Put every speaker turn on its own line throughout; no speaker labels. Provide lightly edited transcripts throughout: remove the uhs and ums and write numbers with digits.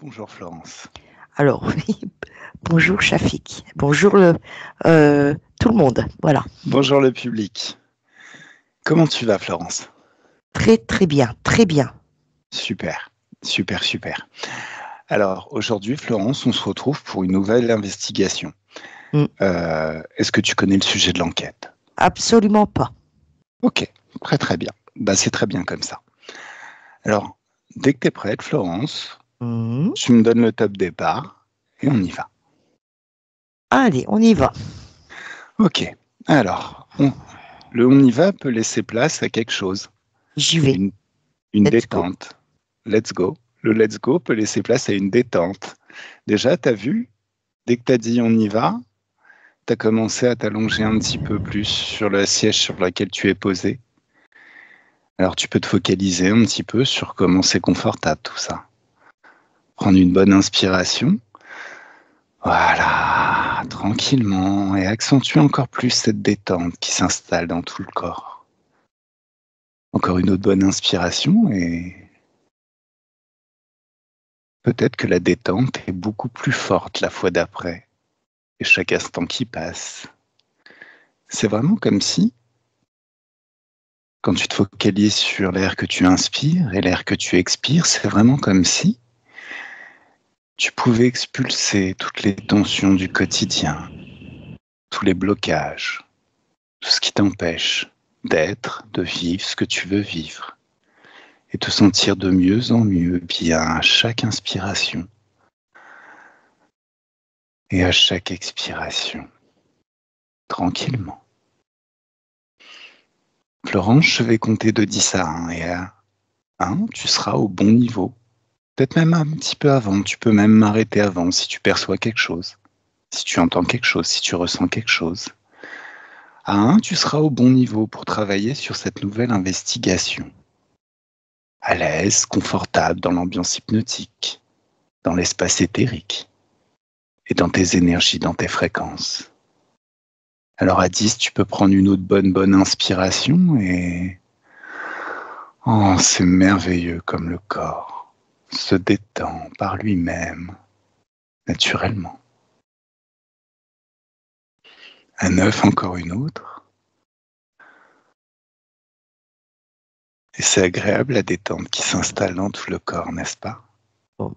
Bonjour Florence.
Alors oui, bonjour Chafik, bonjour tout le monde, voilà.
Bonjour le public. Comment tu vas Florence?
Très très bien, très bien.
Super, super, super. Alors aujourd'hui Florence, on se retrouve pour une nouvelle investigation.
Mm.
Est-ce que tu connais le sujet de l'enquête?
Absolument pas.
Ok, très très bien. Bah, c'est très bien comme ça. Alors, dès que tu es prête Florence,
Mm.
tu me donnes le top départ et on y va.
Allez, on y va.
Ok, alors, on y va peut laisser place à quelque chose,
J'y vais.
une, une
Let's go.
détente. Let's go. Le let's go peut laisser place à une détente. Déjà, tu as vu, dès que tu as dit on y va, tu as commencé à t'allonger un petit peu plus sur le siège sur lequel tu es posé. Alors tu peux te focaliser un petit peu sur comment c'est confortable tout ça. Prendre une bonne inspiration. Voilà, tranquillement, et accentue encore plus cette détente qui s'installe dans tout le corps. Encore une autre bonne inspiration et peut-être que la détente est beaucoup plus forte la fois d'après. Et chaque instant qui passe, c'est vraiment comme si, quand tu te focalises sur l'air que tu inspires et l'air que tu expires, c'est vraiment comme si tu pouvais expulser toutes les tensions du quotidien, tous les blocages, tout ce qui t'empêche d'être, de vivre ce que tu veux vivre, et te sentir de mieux en mieux bien à chaque inspiration et à chaque expiration, tranquillement. Florence, je vais compter de 10 à 1, et à 1, tu seras au bon niveau. Peut-être même un petit peu avant, tu peux même m'arrêter avant si tu perçois quelque chose, si tu entends quelque chose, si tu ressens quelque chose. À 1, tu seras au bon niveau pour travailler sur cette nouvelle investigation. À l'aise, confortable dans l'ambiance hypnotique, dans l'espace éthérique et dans tes énergies, dans tes fréquences. Alors à 10, tu peux prendre une autre bonne inspiration et... Oh, c'est merveilleux comme le corps se détend par lui-même, naturellement. À 9, encore une autre. Et c'est agréable la détente qui s'installe dans tout le corps, n'est-ce pas?
Bon.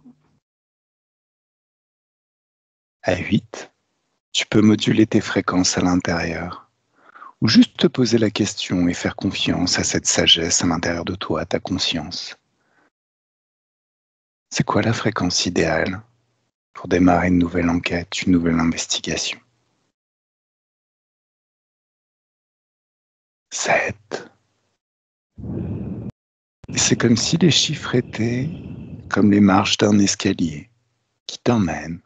À 8, tu peux moduler tes fréquences à l'intérieur, ou juste te poser la question et faire confiance à cette sagesse à l'intérieur de toi, à ta conscience. C'est quoi la fréquence idéale pour démarrer une nouvelle enquête, une nouvelle investigation? 7. Et c'est comme si les chiffres étaient comme les marches d'un escalier qui t'emmènent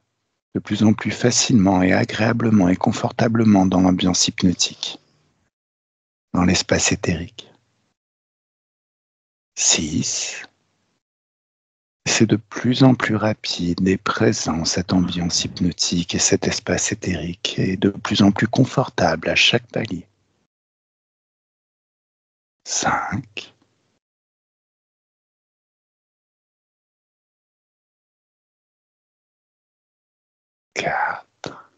de plus en plus facilement et agréablement et confortablement dans l'ambiance hypnotique, dans l'espace éthérique. 6. C'est de plus en plus rapide et présent cette ambiance hypnotique et cet espace éthérique est de plus en plus confortable à chaque palier. 5. 4.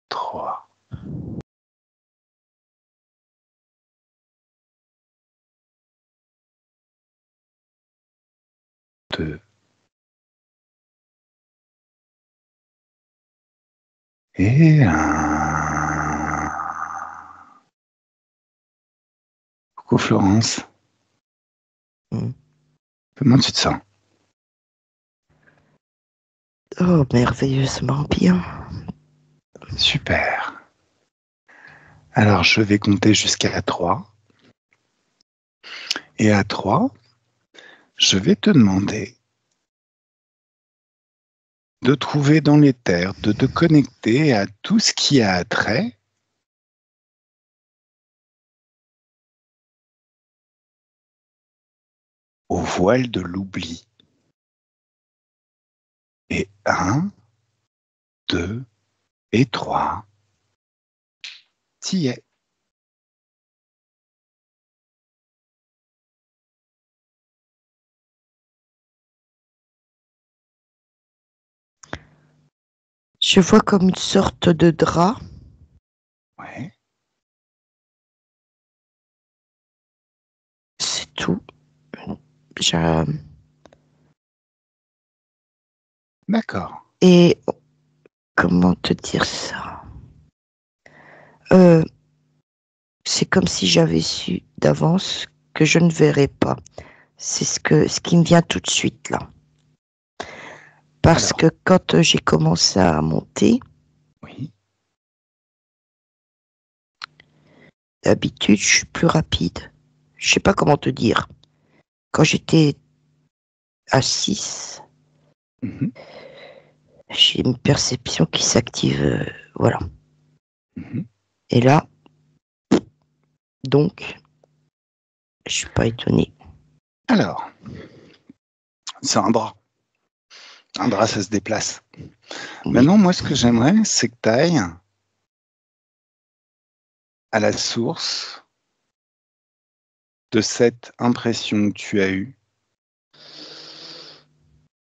3. Deux. Et 1. Coucou Florence,
Mm.
comment tu te sens?
Oh, merveilleusement bien.
Super. Alors je vais compter jusqu'à 3. Et à 3, je vais te demander de trouver dans l'éther, de te connecter à tout ce qui a trait au voile de l'oubli. Et 1, 2 et 3, t'y es.
Je vois comme une sorte de drap.
Ouais.
C'est tout. Je-
D'accord.
Et comment te dire ça? Euh, c'est comme si j'avais su d'avance que je ne verrais pas. C'est ce qui me vient tout de suite là. Parce
Alors,
que quand j'ai commencé à monter,
oui.
d'habitude, je suis plus rapide. Je sais pas comment te dire. Quand j'étais à 6,
Mhm,
j'ai une perception qui s'active. Voilà.
mhm.
Et là, donc, je suis pas étonnée.
Alors, c'est un drap. Un drap, ça se déplace.
Oui.
Maintenant, moi, ce que j'aimerais, c'est que tu ailles à la source de cette impression que tu as eue.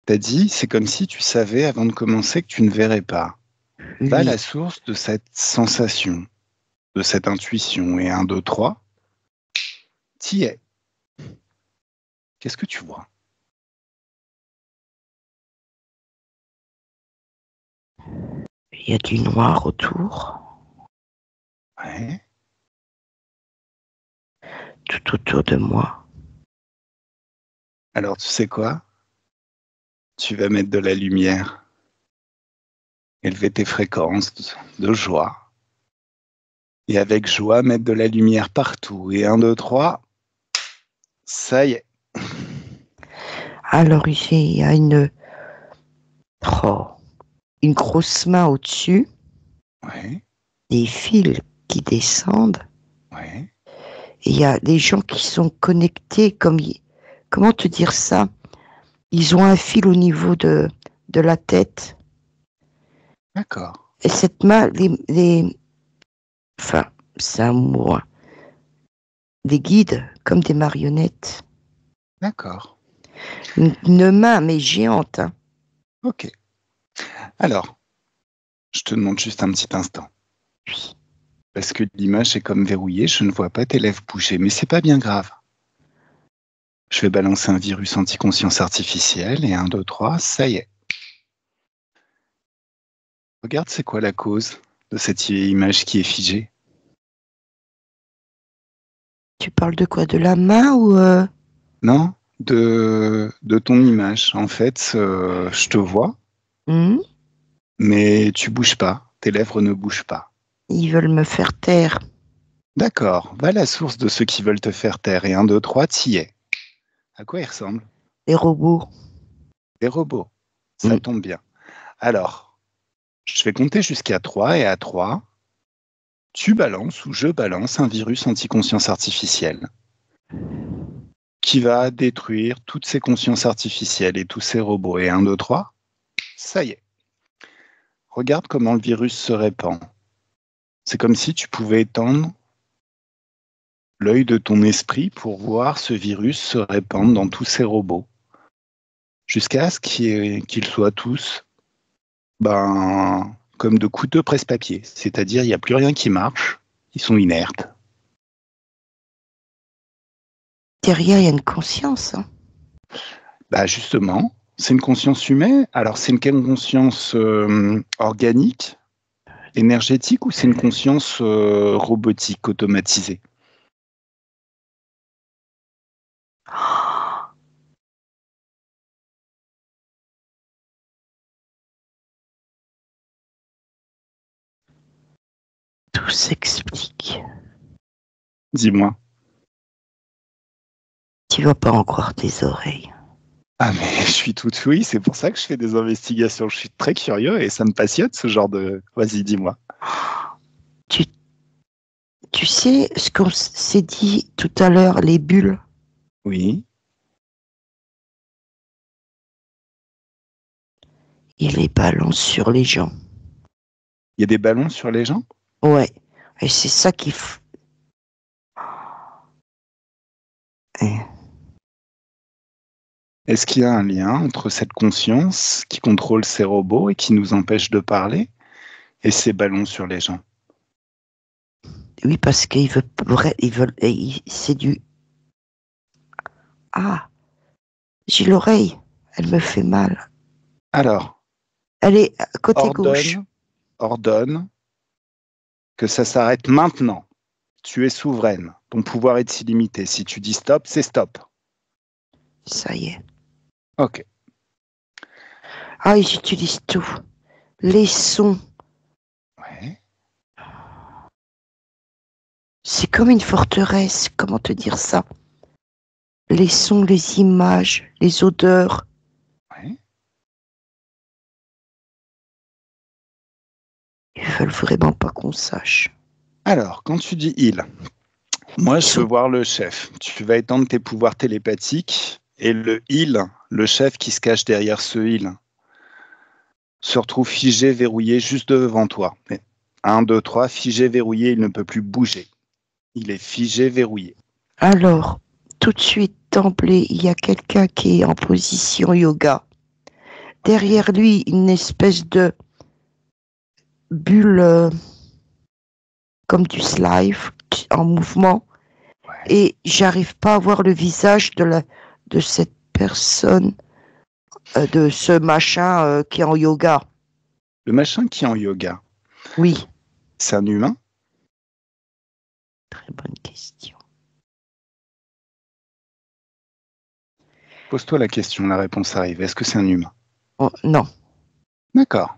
Tu as dit, c'est comme si tu savais avant de commencer que tu ne verrais pas. Va à
Oui.
la source de cette sensation, de cette intuition. Et 1, 2, 3, t'y es. Qu'est-ce que tu vois?
Il y a du noir autour,
Ouais.
tout autour de moi.
Alors, tu sais quoi? Tu vas mettre de la lumière, élever tes fréquences de joie. Et avec joie, mettre de la lumière partout. Et 1, 2, 3, ça y est.
Alors, il y a oh, une grosse main au-dessus,
Ouais,
des fils qui descendent,
ouais.
et il y a des gens qui sont connectés comme, comment te dire ça? Ils ont un fil au niveau de la tête.
D'accord,
Et cette main, enfin, c'est un mot, hein, des guides comme des marionnettes.
d'accord.
Une main, mais géante, hein.
Ok. Alors, je te demande juste un petit instant.
Oui.
Parce que l'image est comme verrouillée, je ne vois pas tes lèvres bouger, mais c'est pas bien grave. Je vais balancer un virus anti-conscience artificielle et 1, 2, 3, ça y est. Regarde, c'est quoi la cause de cette image qui est figée?
Tu parles de quoi? De la main ou
Non, de ton image. En fait, je te vois,
hmm.
mais tu bouges pas. Tes lèvres ne bougent pas.
Ils veulent me faire taire.
D'accord, va à la source de ceux qui veulent te faire taire et 1, 2, 3, t'y es. À quoi ils ressemblent?
Les robots.
Des robots. Ça
Hmm.
tombe bien. Alors, je vais compter jusqu'à 3 et à 3, tu balances ou je balance un virus anti-conscience artificielle qui va détruire toutes ces consciences artificielles et tous ces robots. Et 1, 2, 3, ça y est. Regarde comment le virus se répand. C'est comme si tu pouvais étendre l'œil de ton esprit pour voir ce virus se répandre dans tous ces robots, jusqu'à ce qu'ils soient tous comme de couteaux presse-papier. C'est-à-dire, il n'y a plus rien qui marche, ils sont inertes.
Derrière, il y a une conscience, hein.
Bah justement, c'est une conscience humaine. Alors, c'est une conscience organique, énergétique, ou c'est une conscience robotique, automatisée?
Oh, tout s'explique.
Dis-moi.
Tu vas pas en croire tes oreilles.
Ah mais je suis toute oui, c'est pour ça que je fais des investigations. Je suis très curieux et ça me passionne ce genre de... Vas-y, dis-moi.
Tu, tu sais ce qu'on s'est dit tout à l'heure, les bulles,
Oui,
ils les balancent sur les gens.
il y a des ballons sur les gens?
Ouais. Et c'est ça qui... Eh,
Est-ce qu'il y a un lien entre cette conscience qui contrôle ces robots et qui nous empêche de parler et ces ballons sur les gens?
Oui, parce qu'ils veulent, c'est du... Ah, j'ai l'oreille, elle me fait mal.
Alors,
Elle est à côté gauche.
ordonne que ça s'arrête maintenant. Tu es souveraine. Ton pouvoir est illimité. Si tu dis stop, c'est stop.
Ça y est.
Ok.
Ah, ils utilisent tout. Les sons.
Ouais.
C'est comme une forteresse. Comment te dire ça? Les sons, les images, les odeurs.
Ouais.
Ils veulent vraiment pas qu'on sache.
Alors, quand tu dis il, moi
Ils
je veux
sont...
voir le chef. Tu vas étendre tes pouvoirs télépathiques et le il, le chef qui se cache derrière ce il, se retrouve figé, verrouillé juste devant toi. 1, 2, 3, figé, verrouillé, il ne peut plus bouger. Il est figé, verrouillé.
Alors, tout de suite, d'emblée, il y a quelqu'un qui est en position yoga. Derrière lui, une espèce de bulle comme du slime en mouvement.
Ouais.
Et j'arrive pas à voir le visage de cette personne, de ce machin qui est en yoga.
Le machin qui est en yoga,
Oui.
c'est un humain?
Très bonne question.
Pose-toi la question, la réponse arrive. Est-ce que c'est un humain?
Oh, non.
D'accord.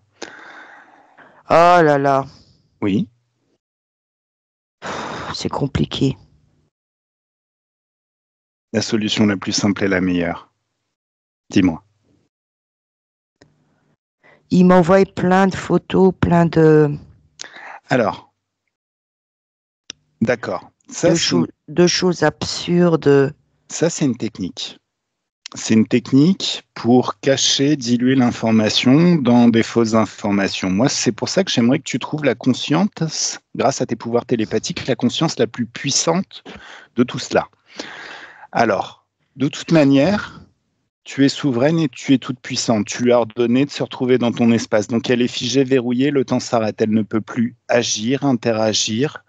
Oh là là.
Oui.
C'est compliqué.
La solution la plus simple est la meilleure. Dis-moi.
Il m'envoie plein de photos, plein de...
Alors, d'accord. Ça,
de choses absurdes.
c'est une technique. C'est une technique pour cacher, diluer l'information dans des fausses informations. Moi, c'est pour ça que j'aimerais que tu trouves la conscience, grâce à tes pouvoirs télépathiques, la conscience la plus puissante de tout cela. Alors, de toute manière, tu es souveraine et tu es toute puissante. Tu lui as ordonné de se retrouver dans ton espace. Donc, elle est figée, verrouillée, le temps s'arrête. Elle ne peut plus agir, interagir,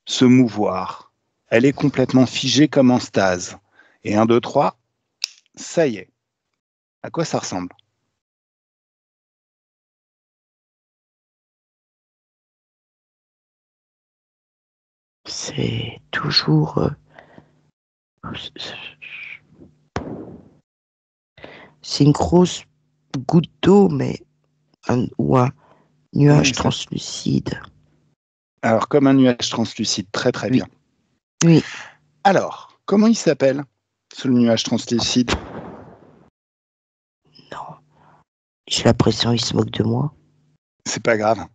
se mouvoir. Elle est complètement figée comme en stase. Et 1, 2, 3, ça y est. À quoi ça ressemble?
C'est toujours... c'est une grosse goutte d'eau, mais ou un nuage
Oui, ça...
translucide.
Alors, comme un nuage translucide, très très
Oui.
bien.
Oui.
Alors, comment il s'appelle, ce nuage translucide?
Non. J'ai l'impression qu'il se moque de moi.
C'est pas grave.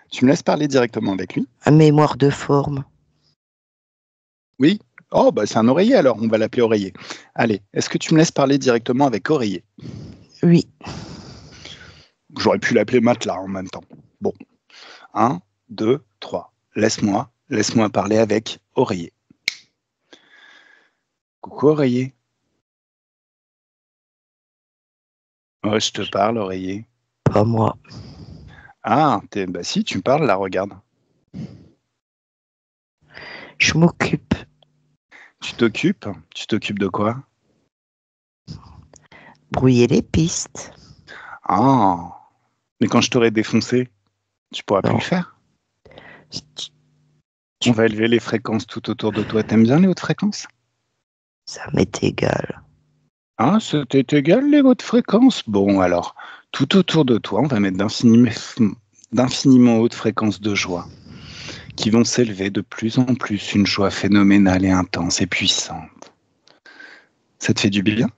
Tu me laisses parler directement avec lui?
Un mémoire de forme.
Oui? Oh, bah c'est un oreiller alors, on va l'appeler oreiller. Allez, est-ce que tu me laisses parler directement avec oreiller?
Oui.
J'aurais pu l'appeler matelas en même temps. Bon, 1, 2, 3. Laisse-moi parler avec oreiller. Coucou oreiller. Oh, je te parle oreiller.
Pas moi.
Ah, bah si, tu me parles là, regarde.
Je m'occupe.
Tu t'occupes? Tu t'occupes de quoi?
Brouiller les pistes.
Ah, mais quand je t'aurai défoncé, tu pourras plus
Non.
le faire. On va élever les fréquences tout autour de toi. T'aimes bien les hautes fréquences?
Ça m'est égal.
Ah, c'était égal les hautes fréquences? Bon, alors, tout autour de toi, on va mettre d'infiniment hautes fréquences de joie qui vont s'élever de plus en plus, une joie phénoménale et intense et puissante. Ça te fait du bien?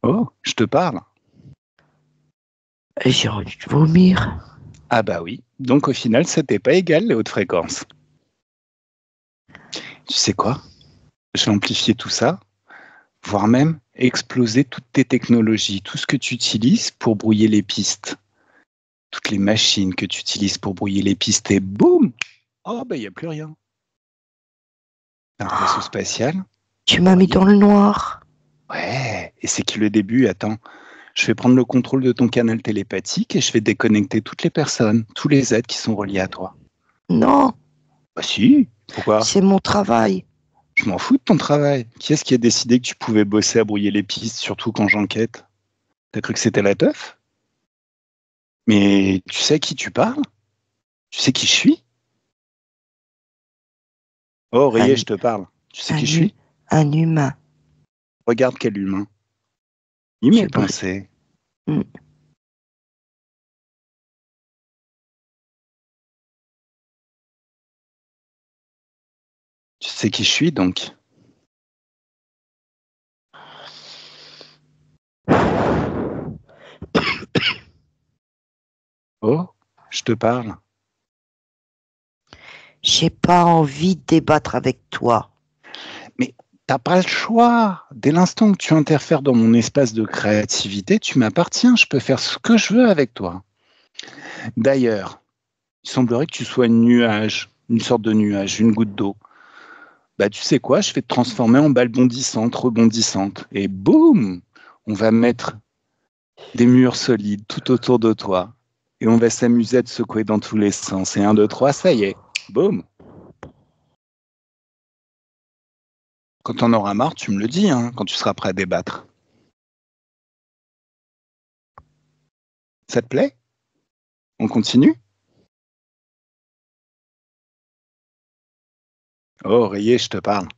Oh, je te parle.
J'ai envie de vomir.
Ah bah oui, donc au final, c'était pas égal les hautes fréquences. Tu sais quoi? Je vais amplifier tout ça, voire même exploser toutes tes technologies, tout ce que tu utilises pour brouiller les pistes, toutes les machines que tu utilises pour brouiller les pistes, et boum! Oh, ben, il n'y a plus rien. T'as un vaisseau spatial?
Tu m'as mis
Oui.
dans le noir.
Ouais, et c'est que le début, attends, je vais prendre le contrôle de ton canal télépathique et je vais déconnecter toutes les personnes, tous les êtres qui sont reliés à toi.
Non,
Bah si, pourquoi?
c'est mon travail.
Je m'en fous de ton travail. Qui est-ce qui a décidé que tu pouvais bosser à brouiller les pistes, surtout quand j'enquête? T'as cru que c'était la teuf? Mais tu sais à qui tu parles? Tu sais qui je suis? Oh, Rayé,
Un,
je te parle. Tu sais qui je
un,
suis?
un humain.
Regarde quel humain. Il
Tu
m'est
br-
pensé.
Hmm.
Tu sais qui je suis donc? Oh, je te parle.
J'ai pas envie de débattre avec toi.
Mais t'as pas le choix. Dès l'instant que tu interfères dans mon espace de créativité, tu m'appartiens. Je peux faire ce que je veux avec toi. D'ailleurs, il semblerait que tu sois un nuage, une sorte de nuage, une goutte d'eau. Bah, tu sais quoi, je vais te transformer en balle bondissante, rebondissante. Et boum, on va mettre des murs solides tout autour de toi. Et on va s'amuser à te secouer dans tous les sens. Et un, deux, trois, ça y est. Boum. Quand t'en auras marre, tu me le dis, hein, quand tu seras prêt à débattre. Ça te plaît? On continue? Oh, Rayé, je te parle.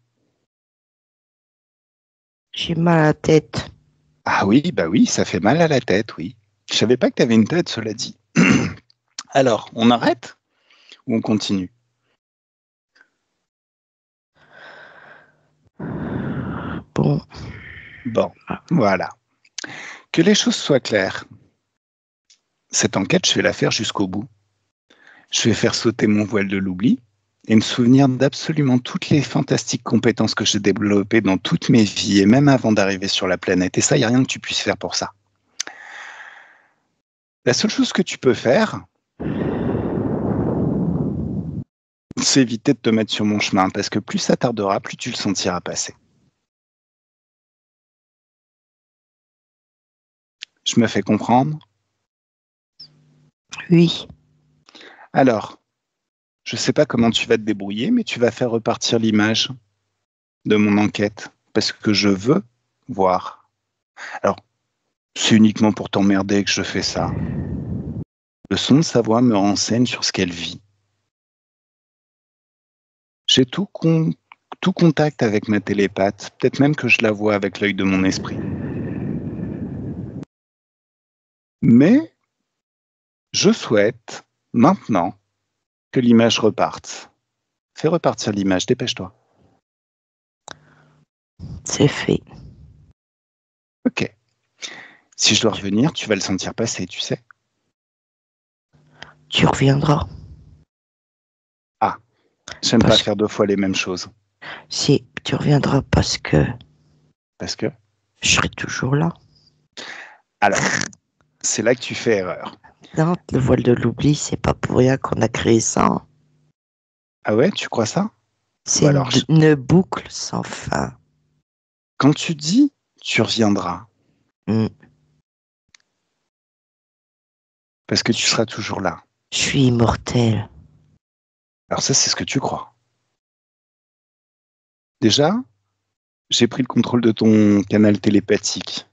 J'ai mal à la tête.
Ah oui, bah oui, ça fait mal à la tête, oui. Je savais pas que t'avais une tête, cela dit. Alors, on arrête ou on continue?
Bon,
Bon, voilà. Que les choses soient claires. Cette enquête, je vais la faire jusqu'au bout. Je vais faire sauter mon voile de l'oubli et me souvenir d'absolument toutes les fantastiques compétences que j'ai développées dans toutes mes vies et même avant d'arriver sur la planète. Et ça, il n'y a rien que tu puisses faire pour ça. La seule chose que tu peux faire, c'est éviter de te mettre sur mon chemin parce que plus ça tardera, plus tu le sentiras passer. Je me fais comprendre?
oui,
Alors, je ne sais pas comment tu vas te débrouiller, mais tu vas faire repartir l'image de mon enquête parce que je veux voir. Alors, c'est uniquement pour t'emmerder que je fais ça. Le son de sa voix me renseigne sur ce qu'elle vit. J'ai tout contact avec ma télépathe, peut-être même que je la vois avec l'œil de mon esprit. Mais je souhaite maintenant que l'image reparte. Fais repartir l'image, dépêche-toi.
c'est fait.
Ok. Si je dois revenir, tu vas le sentir passer, tu sais.
Tu reviendras.
Ah, j'aime pas
Parce que
faire deux fois les mêmes choses.
si tu reviendras parce que
Parce que,
je serai toujours là.
alors, c'est là que tu fais erreur.
Non, le voile de l'oubli, c'est pas pour rien qu'on a créé ça, hein.
Ah ouais, tu crois ça?
C'est
Bon alors,
une boucle sans fin.
quand tu dis tu reviendras,
Hmm.
parce que tu
Je,
seras toujours là.
je suis immortel.
Alors ça, c'est ce que tu crois. Déjà, j'ai pris le contrôle de ton canal télépathique.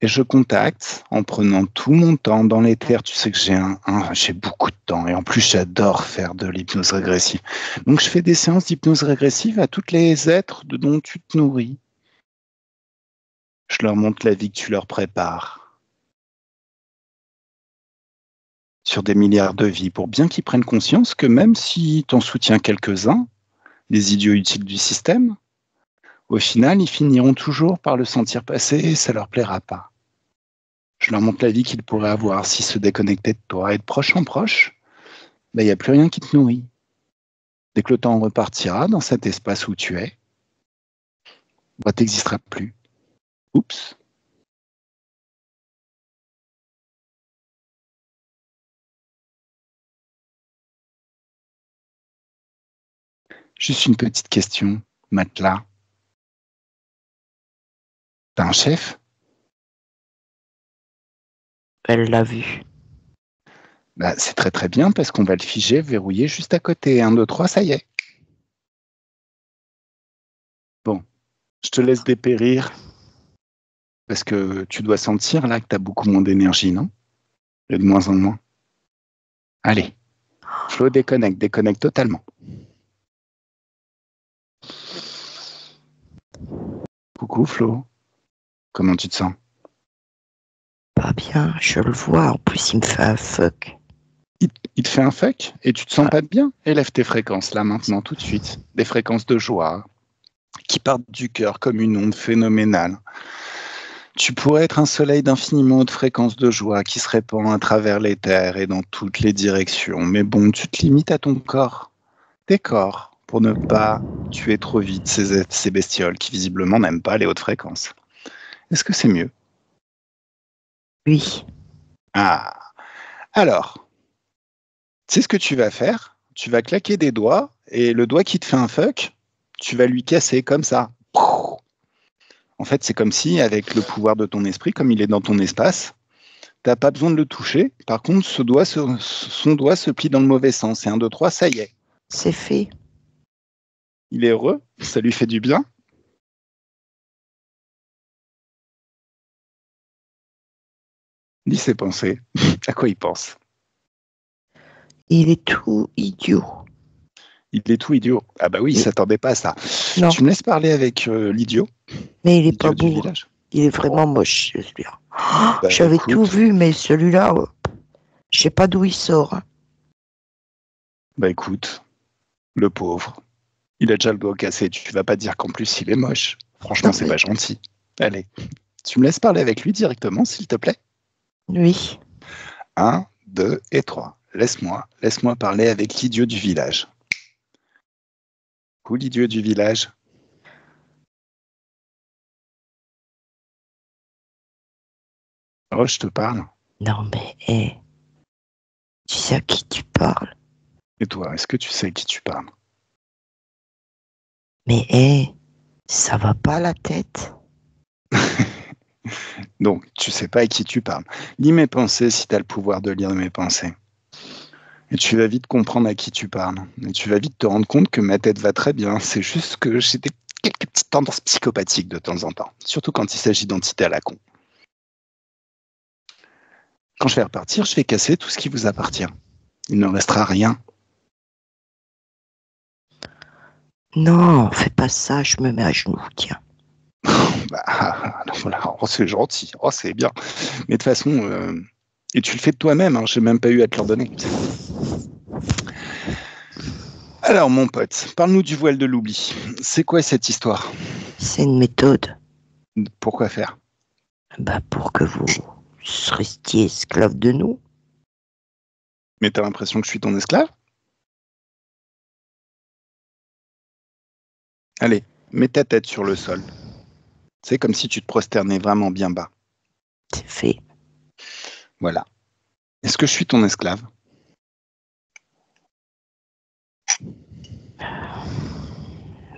Et je contacte en prenant tout mon temps dans l'éther. Tu sais que j'ai beaucoup de temps. Et en plus, j'adore faire de l'hypnose régressive. Donc, je fais des séances d'hypnose régressive à tous les êtres dont tu te nourris. Je leur montre la vie que tu leur prépares sur des milliards de vies pour bien qu'ils prennent conscience que même si t'en soutiens quelques-uns, les idiots utiles du système, au final, ils finiront toujours par le sentir passer et ça leur plaira pas. Je leur montre la vie qu'ils pourraient avoir s'ils se déconnectaient de toi. Et de proche en proche, il n'y a plus rien qui te nourrit. Dès que le temps repartira dans cet espace où tu es, bah, tu n'existeras plus. Oups. Juste une petite question, matelas. T'as un chef?
Elle l'a vu.
Bah, c'est très très bien parce qu'on va le figer, verrouiller juste à côté. 1, 2, 3, ça y est. Bon, je te laisse dépérir parce que tu dois sentir là que tu as beaucoup moins d'énergie, non? Et de moins en moins. Allez, Flo, déconnecte totalement. Coucou Flo, comment tu te sens?
Pas bien, je le vois. En plus, il me fait un fuck.
Il te fait un fuck et tu te sens pas bien? Élève tes fréquences là maintenant tout de suite. Des fréquences de joie qui partent du cœur comme une onde phénoménale. Tu pourrais être un soleil d'infiniment haute fréquence de joie qui se répand à travers les terres et dans toutes les directions. Mais bon, tu te limites à ton corps, tes corps, pour ne pas tuer trop vite ces bestioles qui visiblement n'aiment pas les hautes fréquences. Est-ce que c'est mieux?
Oui.
Ah, alors, c'est ce que tu vas faire. Tu vas claquer des doigts et le doigt qui te fait un fuck, tu vas lui casser comme ça. En fait, c'est comme si, avec le pouvoir de ton esprit, comme il est dans ton espace, t'as pas besoin de le toucher. Par contre, son doigt se plie dans le mauvais sens. Et 1, 2, 3, ça y est.
C'est fait.
Il est heureux, ça lui fait du bien. Dis ses pensées. À quoi il pense?
Il est tout idiot.
Il est tout idiot. Ah bah oui, il
Oui.
s'attendait pas à ça.
Non.
Tu me laisses parler avec l'idiot?
Mais il est pas
L'idiot du
beau.
village.
Il est vraiment moche, celui-là.
Bah,
J'avais
écoute.
tout vu, mais celui-là, je sais pas d'où il sort. Hein.
Bah écoute, le pauvre. Il a déjà le doigt cassé. Tu vas pas dire qu'en plus il est moche. Franchement,
Non,
c'est
mais-
pas gentil. Allez, tu me laisses parler avec lui directement, s'il te plaît?
Oui.
1, 2 et 3. Laisse-moi parler avec l'idiot du village. Où l'idiot du village? Oh, je te parle.
Non, mais, tu sais à qui tu parles?
Et toi, est-ce que tu sais à qui tu parles?
Mais, ça va pas la tête?
Donc, tu sais pas à qui tu parles. Lis mes pensées si tu as le pouvoir de lire mes pensées. Et tu vas vite comprendre à qui tu parles. Et tu vas vite te rendre compte que ma tête va très bien. C'est juste que j'ai quelques petites tendances psychopathiques de temps en temps. Surtout quand il s'agit d'entités à la con. Quand je vais repartir, je vais casser tout ce qui vous appartient. Il ne restera rien.
Non, fais pas ça, je me mets à genoux, tiens.
Bah, voilà, oh, c'est gentil, oh, c'est bien. Mais de toute façon, et tu le fais de toi-même, hein, j'ai même pas eu à te l'ordonner. Alors, mon pote, parle-nous du voile de l'oubli. C'est quoi cette histoire?
C'est une méthode.
Pourquoi faire?
Bah, pour que vous restiez esclave de nous.
Mais t'as l'impression que je suis ton esclave? Allez, mets ta tête sur le sol. C'est comme si tu te prosternais vraiment bien bas.
C'est fait.
Voilà. Est-ce que je suis ton esclave?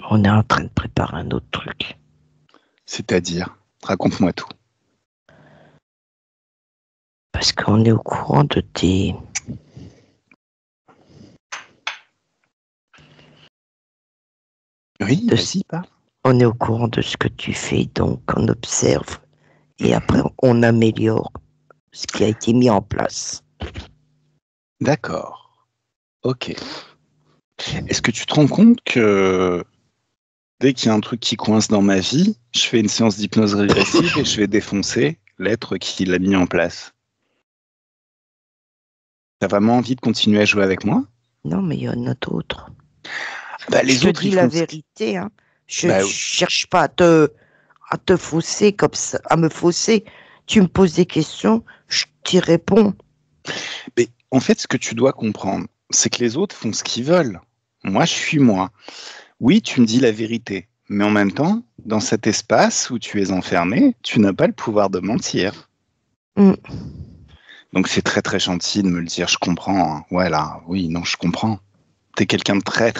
On est en train de préparer un autre truc.
C'est-à-dire, raconte-moi tout.
Parce qu'on est au courant de tes...
Oui,
de-
vas-y, parle.
On est au courant de ce que tu fais, donc on observe. Et après, on améliore ce qui a été mis en place.
D'accord. Ok. Est-ce que tu te rends compte que dès qu'il y a un truc qui coince dans ma vie, je fais une séance d'hypnose régressive et je vais défoncer l'être qui l'a mis en place? T'as vraiment envie de continuer à jouer avec moi?
Non, mais il y en a d'autres.
Bah, les
Je te
autres,
dis
ils
la
font...
vérité. Hein. Je
Bah,
cherche pas à te fausser comme ça, à me fausser. Tu me poses des questions, je t'y réponds.
mais en fait, ce que tu dois comprendre, c'est que les autres font ce qu'ils veulent. Moi, je suis moi. Oui, tu me dis la vérité, mais en même temps, dans cet espace où tu es enfermé, tu n'as pas le pouvoir de mentir.
Mm.
Donc c'est très gentil de me le dire, je comprends. Hein. Ouais, là, oui, non, je comprends. T'es quelqu'un de très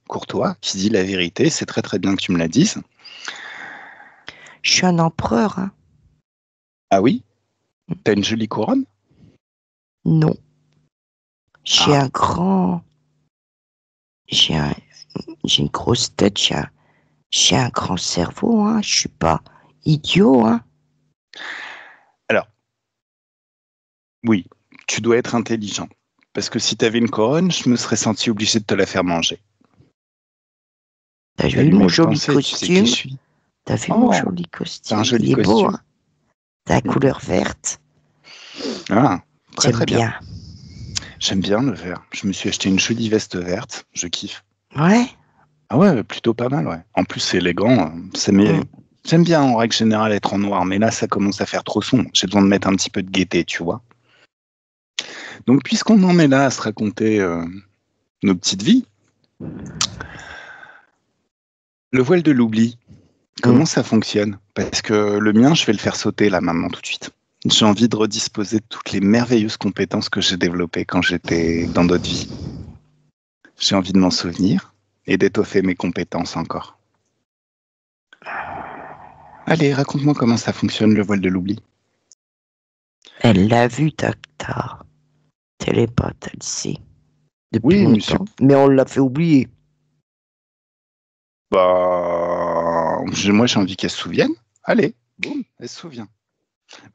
courtois, qui dit la vérité. C'est très très bien que tu me la dises.
Je suis un empereur, hein.
Ah oui? T'as une jolie couronne?
Non. J'ai
Ah,
un grand... J'ai une grosse tête, j'ai un grand cerveau, hein. Je suis pas idiot, hein.
alors, oui, tu dois être intelligent. Parce que si t'avais une couronne, je me serais senti obligé de te la faire manger.
T'as
T'as
vu
lu
mon
mes
joli
pensées, tu sais qui je
costume?
suis.
T'as vu mon
Oh,
joli
t'as un
costume?
joli
Il est beau,
costume.
hein. T'as la couleur verte.
Ah, très
J'aime
très bien.
bien.
J'aime bien le vert. Je me suis acheté une jolie veste verte. Je kiffe.
Ouais.
Ah ouais, plutôt pas mal, ouais. En plus, c'est élégant.
Mm.
J'aime bien en règle générale être en noir, mais là, ça commence à faire trop sombre. J'ai besoin de mettre un petit peu de gaieté, tu vois. Donc, puisqu'on en est là à se raconter nos petites vies, le voile de l'oubli,
Mm.
comment ça fonctionne? Parce que le mien, je vais le faire sauter là maintenant tout de suite. J'ai envie de redisposer de toutes les merveilleuses compétences que j'ai développées quand j'étais dans d'autres vies. J'ai envie de m'en souvenir et d'étoffer mes compétences encore. Allez, raconte-moi comment ça fonctionne le voile de l'oubli.
Elle l'a vu, ta télépathe, elle sait. Depuis
Oui, monsieur.
longtemps. Mais on l'a fait oublier.
Bah, moi j'ai envie qu'elle se souvienne. Allez, boum, elle se souvient.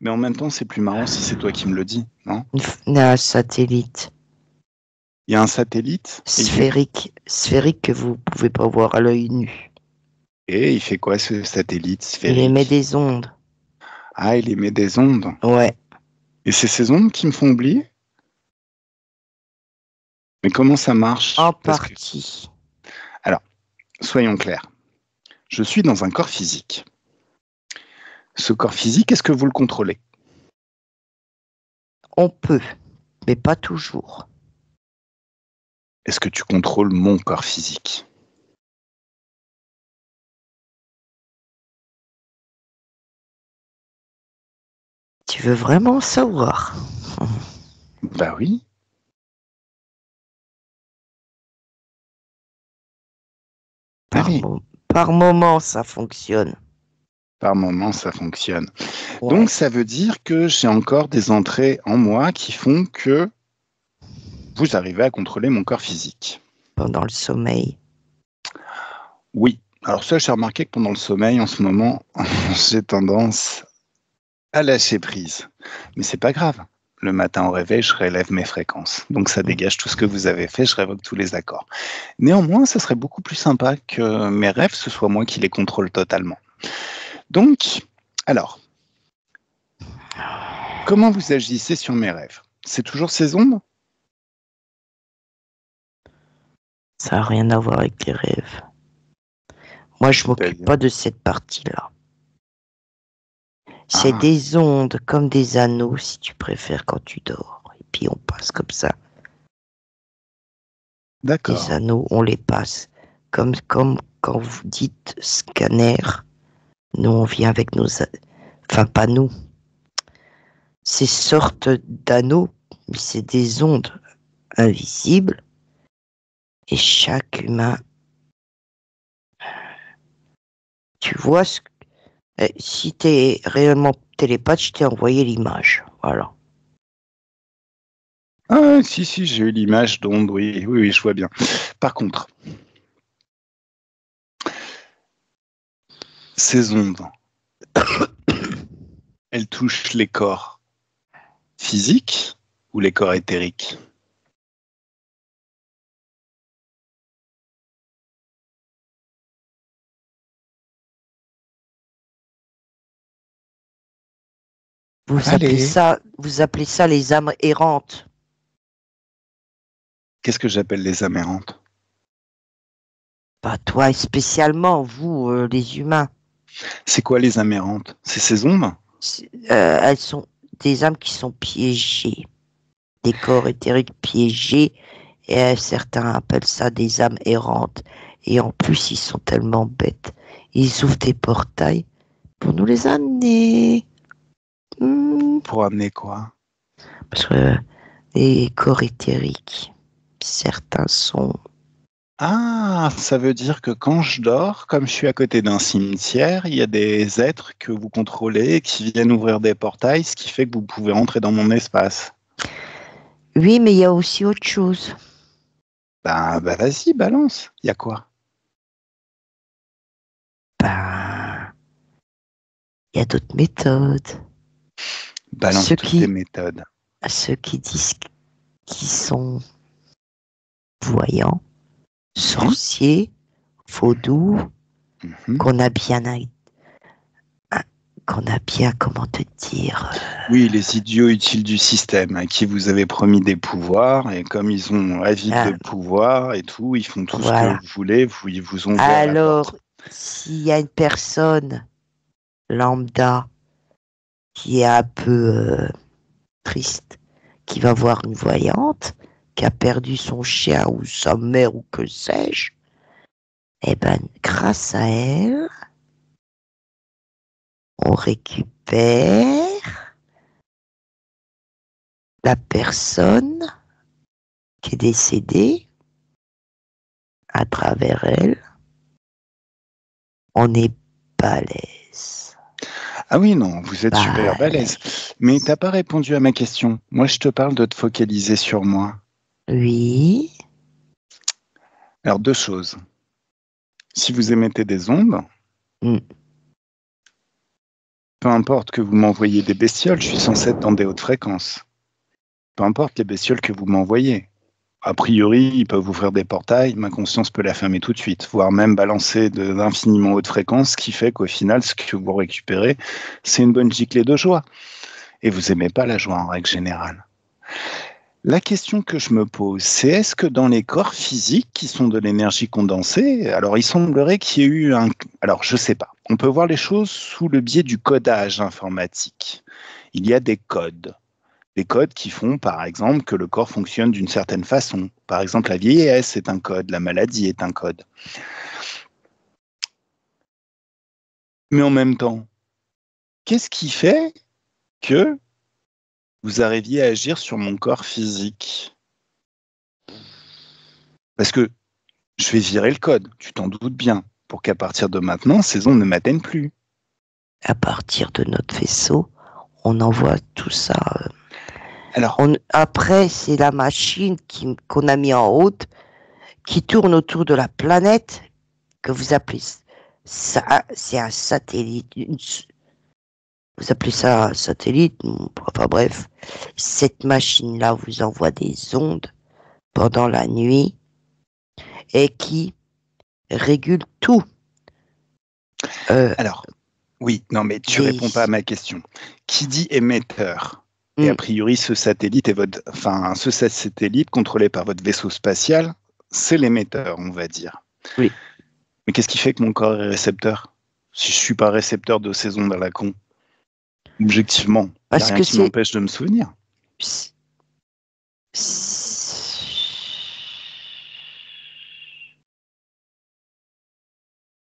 Mais en même temps, c'est plus marrant si c'est toi qui me le dis, non?
Un satellite
Il y a un satellite
sphérique que vous pouvez pas voir à l'œil nu.
et il fait quoi ce satellite
Il émet
sphérique?
des ondes.
Ah, il émet des ondes.
Ouais.
Et c'est ces ondes qui me font oublier? Mais comment ça
En
marche? Parce que,
partie.
alors, soyons clairs. Je suis dans un corps physique. Ce corps physique, est-ce que vous le contrôlez?
On peut, mais pas toujours.
Est-ce que tu contrôles mon corps physique?
Tu veux vraiment savoir?
Bah oui.
Par,
Allez,
mo- par moment, ça fonctionne.
par moment, ça fonctionne.
Ouais.
Donc, ça veut dire que j'ai encore des entrées en moi qui font que vous arrivez à contrôler mon corps physique.
Pendant le sommeil.
Oui. Alors ça, j'ai remarqué que pendant le sommeil, en ce moment, j'ai tendance à lâcher prise. Mais c'est pas grave. Le matin au réveil, je relève mes fréquences. Donc ça
Mm.
dégage tout ce que vous avez fait, je révoque tous les accords. Néanmoins, ce serait beaucoup plus sympa que mes rêves, ce soit moi qui les contrôle totalement. Donc, alors, comment vous agissez sur mes rêves? C'est toujours ces ombres?
Ça n'a rien à voir avec les rêves. Moi, je m'occupe
C'est-à-dire
pas de cette partie-là. C'est
Ah,
des ondes comme des anneaux, si tu préfères, quand tu dors. Et puis on passe comme ça. Les
d'accord.
anneaux, on les passe. Comme quand vous dites scanner, nous, on vient avec Enfin, pas nous. Ces sortes d'anneaux, mais c'est des ondes invisibles. Et chaque humain, tu vois, si tu es réellement télépathe, je t'ai envoyé l'image. Voilà.
Ah, si, si, j'ai eu l'image d'onde, oui, oui, oui, je vois bien. Par contre, ces ondes, elles touchent les corps physiques ou les corps éthériques? Allez,
Vous appelez ça les âmes errantes.
qu'est-ce que j'appelle les amérantes?
Pas toi et spécialement, vous, les humains.
C'est quoi les amérantes? C'est ces ondes?
Elles sont des âmes qui sont piégées, des corps éthériques piégés, et certains appellent ça des âmes errantes. Et en plus, ils sont tellement bêtes. Ils ouvrent des portails pour nous les amener.
Pour amener quoi?
Parce que les corps éthériques, certains sont
Ah, ça veut dire que quand je dors, comme je suis à côté d'un cimetière, il y a des êtres que vous contrôlez qui viennent ouvrir des portails, ce qui fait que vous pouvez entrer dans mon espace.
Oui, mais il y a aussi autre chose.
Bah vas-y, balance. Il y a quoi?
Ben, il y a d'autres méthodes.
Balance
Ceux
toutes tes
qui,
méthodes.
ceux qui disent qu'ils sont voyants,
Mhm,
sorciers, vaudous,
mhm.
qu'on a bien, qu'on a bien, comment te dire,
Oui, les idiots utiles du système, à qui vous avez promis des pouvoirs, et comme ils ont avide de
euh,
pouvoir et tout, ils font tout ce que
voilà.
vous voulez, ils vous ont ouvert la porte.
Alors, s'il y a une personne lambda qui est un peu triste, qui va voir une voyante, qui a perdu son chien ou sa mère ou que sais-je, eh ben, grâce à elle, on récupère la personne qui est décédée à travers elle. On est balèze.
Ah oui, non, vous êtes super balèze.
Balèze.
Mais t'as pas répondu à ma question. Moi, je te parle de te focaliser sur moi.
Oui.
Alors, deux choses. Si vous émettez des ondes,
Mm.
peu importe que vous m'envoyiez des bestioles, je suis censé être dans des hautes fréquences. Peu importe les bestioles que vous m'envoyez. A priori, ils peuvent ouvrir des portails, ma conscience peut la fermer tout de suite, voire même balancer d'infiniment hautes fréquences, ce qui fait qu'au final, ce que vous récupérez, c'est une bonne giclée de joie. Et vous aimez pas la joie en règle générale. La question que je me pose, c'est est-ce que dans les corps physiques qui sont de l'énergie condensée, alors il semblerait qu'il y ait eu un... Alors je sais pas, on peut voir les choses sous le biais du codage informatique. Il y a des codes qui font par exemple que le corps fonctionne d'une certaine façon. Par exemple, la vieillesse est un code, la maladie est un code. Mais en même temps, qu'est-ce qui fait que vous arriviez à agir sur mon corps physique? Parce que je vais virer le code, tu t'en doutes bien, pour qu'à partir de maintenant, ces ondes ne m'atteignent plus.
À partir de notre vaisseau, on envoie tout ça.
Alors,
Après, c'est la machine qu'on a mis en haute qui tourne autour de la planète que vous appelez ça, c'est un satellite. Vous appelez ça un satellite, enfin bref. Cette machine-là vous envoie des ondes pendant la nuit et qui régule tout. Euh,
alors, oui, non, mais tu
des...
réponds pas à ma question. Qui dit émetteur? Et a
Hmm,
priori, ce satellite est votre, enfin, ce satellite contrôlé par votre vaisseau spatial, c'est l'émetteur, on va dire.
oui.
Mais qu'est-ce qui fait que mon corps est récepteur? Si je suis pas récepteur de ces ondes à la con, objectivement, il n'y a
Parce
rien
que
qui m'empêche de me souvenir.
c'est-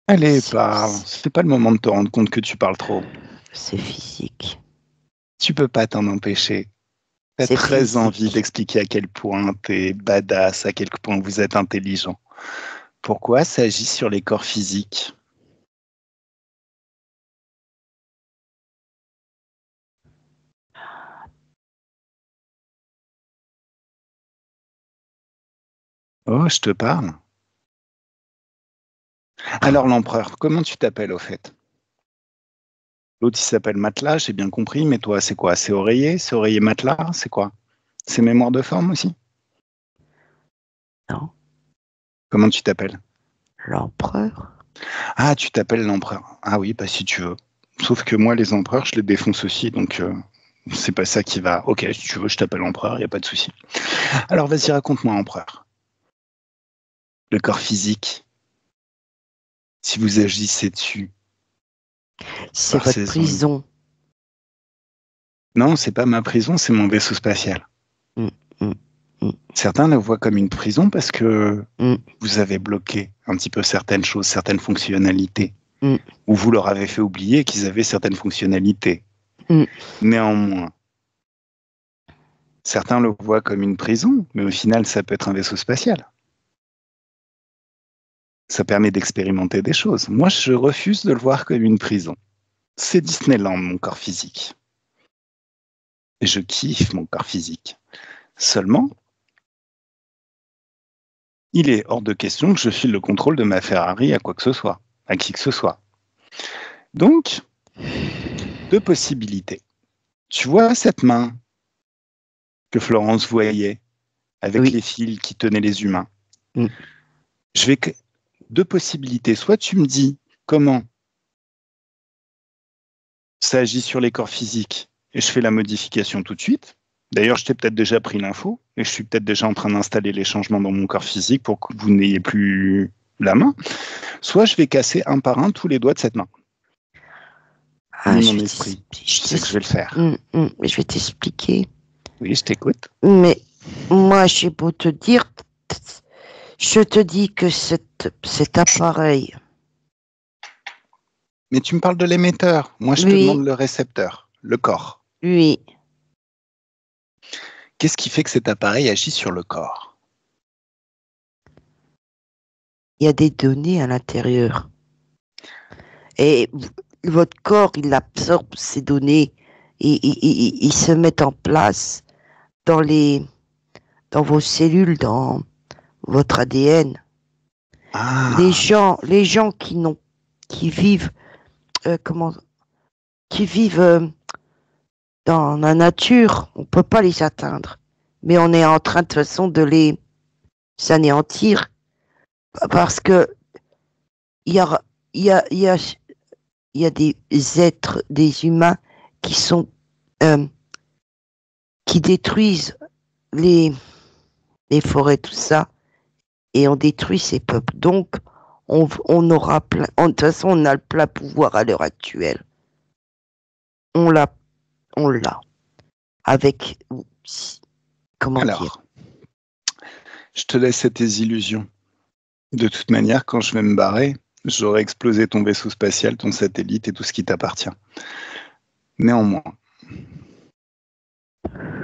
Allez, parle. C'est pas le moment de te rendre compte que tu parles trop.
c'est physique.
Tu peux pas t'en empêcher. T'as
C'est
très envie
physique.
d'expliquer à quel point t'es badass, à quel point vous êtes intelligent. Pourquoi ça agit sur les corps physiques? Oh, je te parle. Alors l'empereur, comment tu t'appelles au fait? L'autre il s'appelle matelas, j'ai bien compris, mais toi c'est quoi? C'est oreiller? C'est oreiller matelas? C'est quoi? C'est mémoire de forme aussi?
Non,
Comment tu t'appelles?
l'empereur.
Ah, tu t'appelles l'empereur. Ah oui, bah si tu veux. Sauf que moi, les empereurs, je les défonce aussi, donc c'est pas ça qui va. Ok, si tu veux, je t'appelle empereur, il n'y a pas de souci. Alors vas-y, raconte-moi, empereur. Le corps physique, si vous agissez dessus
C'est
par
votre
ces ondes.
prison.
Non, c'est pas ma prison, c'est mon vaisseau spatial.
Mm, mm, mm,
Certains le voient comme une prison parce que
mm,
vous avez bloqué un petit peu certaines choses, certaines fonctionnalités,
mm,
ou vous leur avez fait oublier qu'ils avaient certaines fonctionnalités.
mm.
Néanmoins, certains le voient comme une prison, mais au final, ça peut être un vaisseau spatial. Ça permet d'expérimenter des choses. Moi, je refuse de le voir comme une prison. C'est Disneyland, mon corps physique. Et je kiffe mon corps physique. Seulement, il est hors de question que je file le contrôle de ma Ferrari à quoi que ce soit, à qui que ce soit. Donc, deux possibilités. Tu vois cette main que Florence voyait avec
Oui.
les fils qui tenaient les humains.
Mm.
Deux possibilités. Soit tu me dis comment ça agit sur les corps physiques et je fais la modification tout de suite. D'ailleurs, je t'ai peut-être déjà pris l'info et je suis peut-être déjà en train d'installer les changements dans mon corps physique pour que vous n'ayez plus la main. Soit je vais casser un par un tous les doigts de cette main. Ni mon esprit. Je sais que je vais le faire.
Je vais t'expliquer.
Oui, je t'écoute.
Mais moi, j'ai beau te dire, je te dis que cet appareil.
Mais tu me parles de l'émetteur. Moi, je te demande le récepteur, le corps.
Oui.
Qu'est-ce qui fait que cet appareil agit sur le corps?
Il y a des données à l'intérieur. Et votre corps, il absorbe ces données et il se met en place dans vos cellules, dans votre ADN.
Ah.
Les gens qui vivent dans la nature, on peut pas les atteindre, mais on est en train de toute façon de les anéantir parce que il y a des êtres, des humains qui sont qui détruisent les forêts, tout ça, et on détruit ces peuples. Donc, on aura plein. De toute façon, on a le plein pouvoir à l'heure actuelle. On l'a. Avec. Comment dire?
Je te laisse à tes illusions. De toute manière, quand je vais me barrer, j'aurai explosé ton vaisseau spatial, ton satellite et tout ce qui t'appartient. Néanmoins,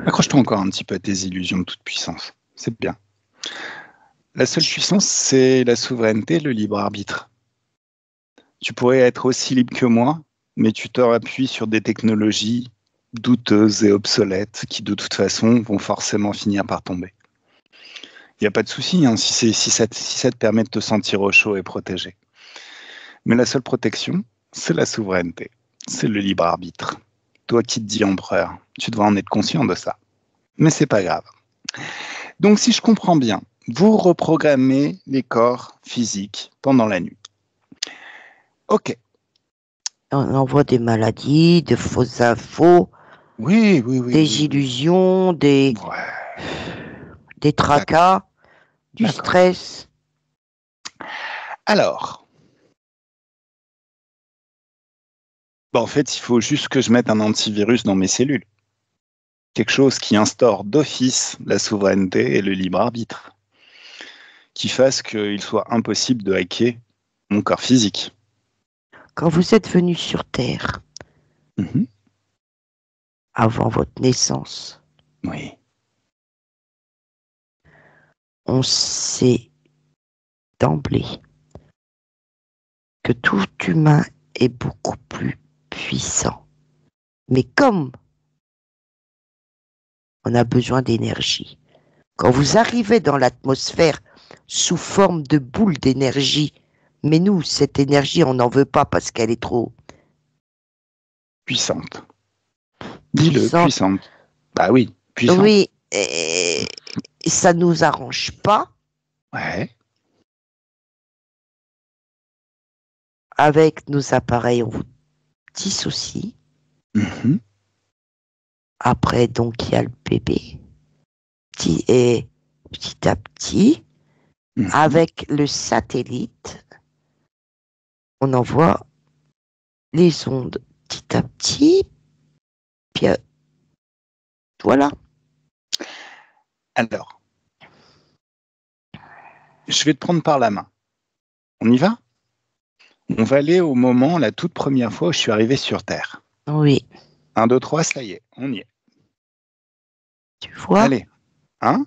accroche-toi encore un petit peu à tes illusions de toute puissance. C'est bien. La seule puissance, c'est la souveraineté, le libre arbitre. Tu pourrais être aussi libre que moi, mais tu te appuies sur des technologies douteuses et obsolètes qui, de toute façon, vont forcément finir par tomber. Il n'y a pas de souci hein, si ça te permet de te sentir au chaud et protégé. Mais la seule protection, c'est la souveraineté, c'est le libre arbitre. Toi qui te dis empereur, tu devrais en être conscient de ça. Mais c'est pas grave. Donc si je comprends bien, vous reprogrammez les corps physiques pendant la nuit. Ok.
On envoie des maladies, de fausses infos,
oui,
des illusions, des tracas, du stress.
Alors, en fait, il faut juste que je mette un antivirus dans mes cellules. Quelque chose qui instaure d'office la souveraineté et le libre arbitre, qui fasse qu'il soit impossible de hacker mon corps physique.
Quand vous êtes venu sur Terre, avant votre naissance,
oui,
on sait d'emblée que tout humain est beaucoup plus puissant. Mais comme on a besoin d'énergie, quand vous arrivez dans l'atmosphère sous forme de boule d'énergie, mais nous, cette énergie, on n'en veut pas parce qu'elle est trop
puissante. Dis-le, puissante. Bah oui, puissante.
Oui, et ça nous arrange pas.
Ouais.
Avec nos appareils, on vous dissocie. Après, donc, il y a le bébé. Petit à petit, avec le satellite, on envoie les ondes petit à petit. Puis voilà.
Alors, je vais te prendre par la main. On y va? On va aller au moment, la toute première fois où je suis arrivé sur Terre.
Oui.
1, 2, 3, ça y est, on y est.
Tu vois?
Allez. Hein?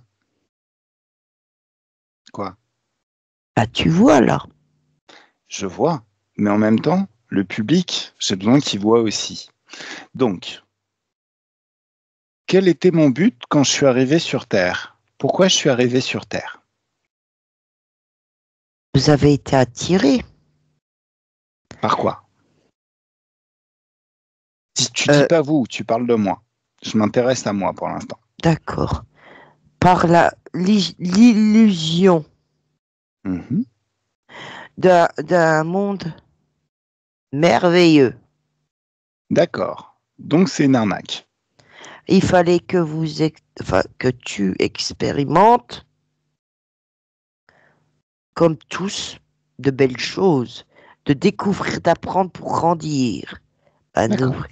Quoi?
Bah, tu vois, là.
je vois. Mais en même temps, le public, j'ai besoin qu'il voit aussi. Donc, quel était mon but quand je suis arrivé sur Terre? Pourquoi je suis arrivé sur Terre?
Vous avez été attiré.
Par quoi? Tu dis pas vous, tu parles de moi. Je m'intéresse à moi pour l'instant.
D'accord. Par l'illusion
Mhm.
d'un monde merveilleux.
D'accord. Donc c'est une arnaque.
Il fallait que que tu expérimentes, comme tous, de belles choses, de découvrir, d'apprendre pour grandir. Ben, nous,
D'accord.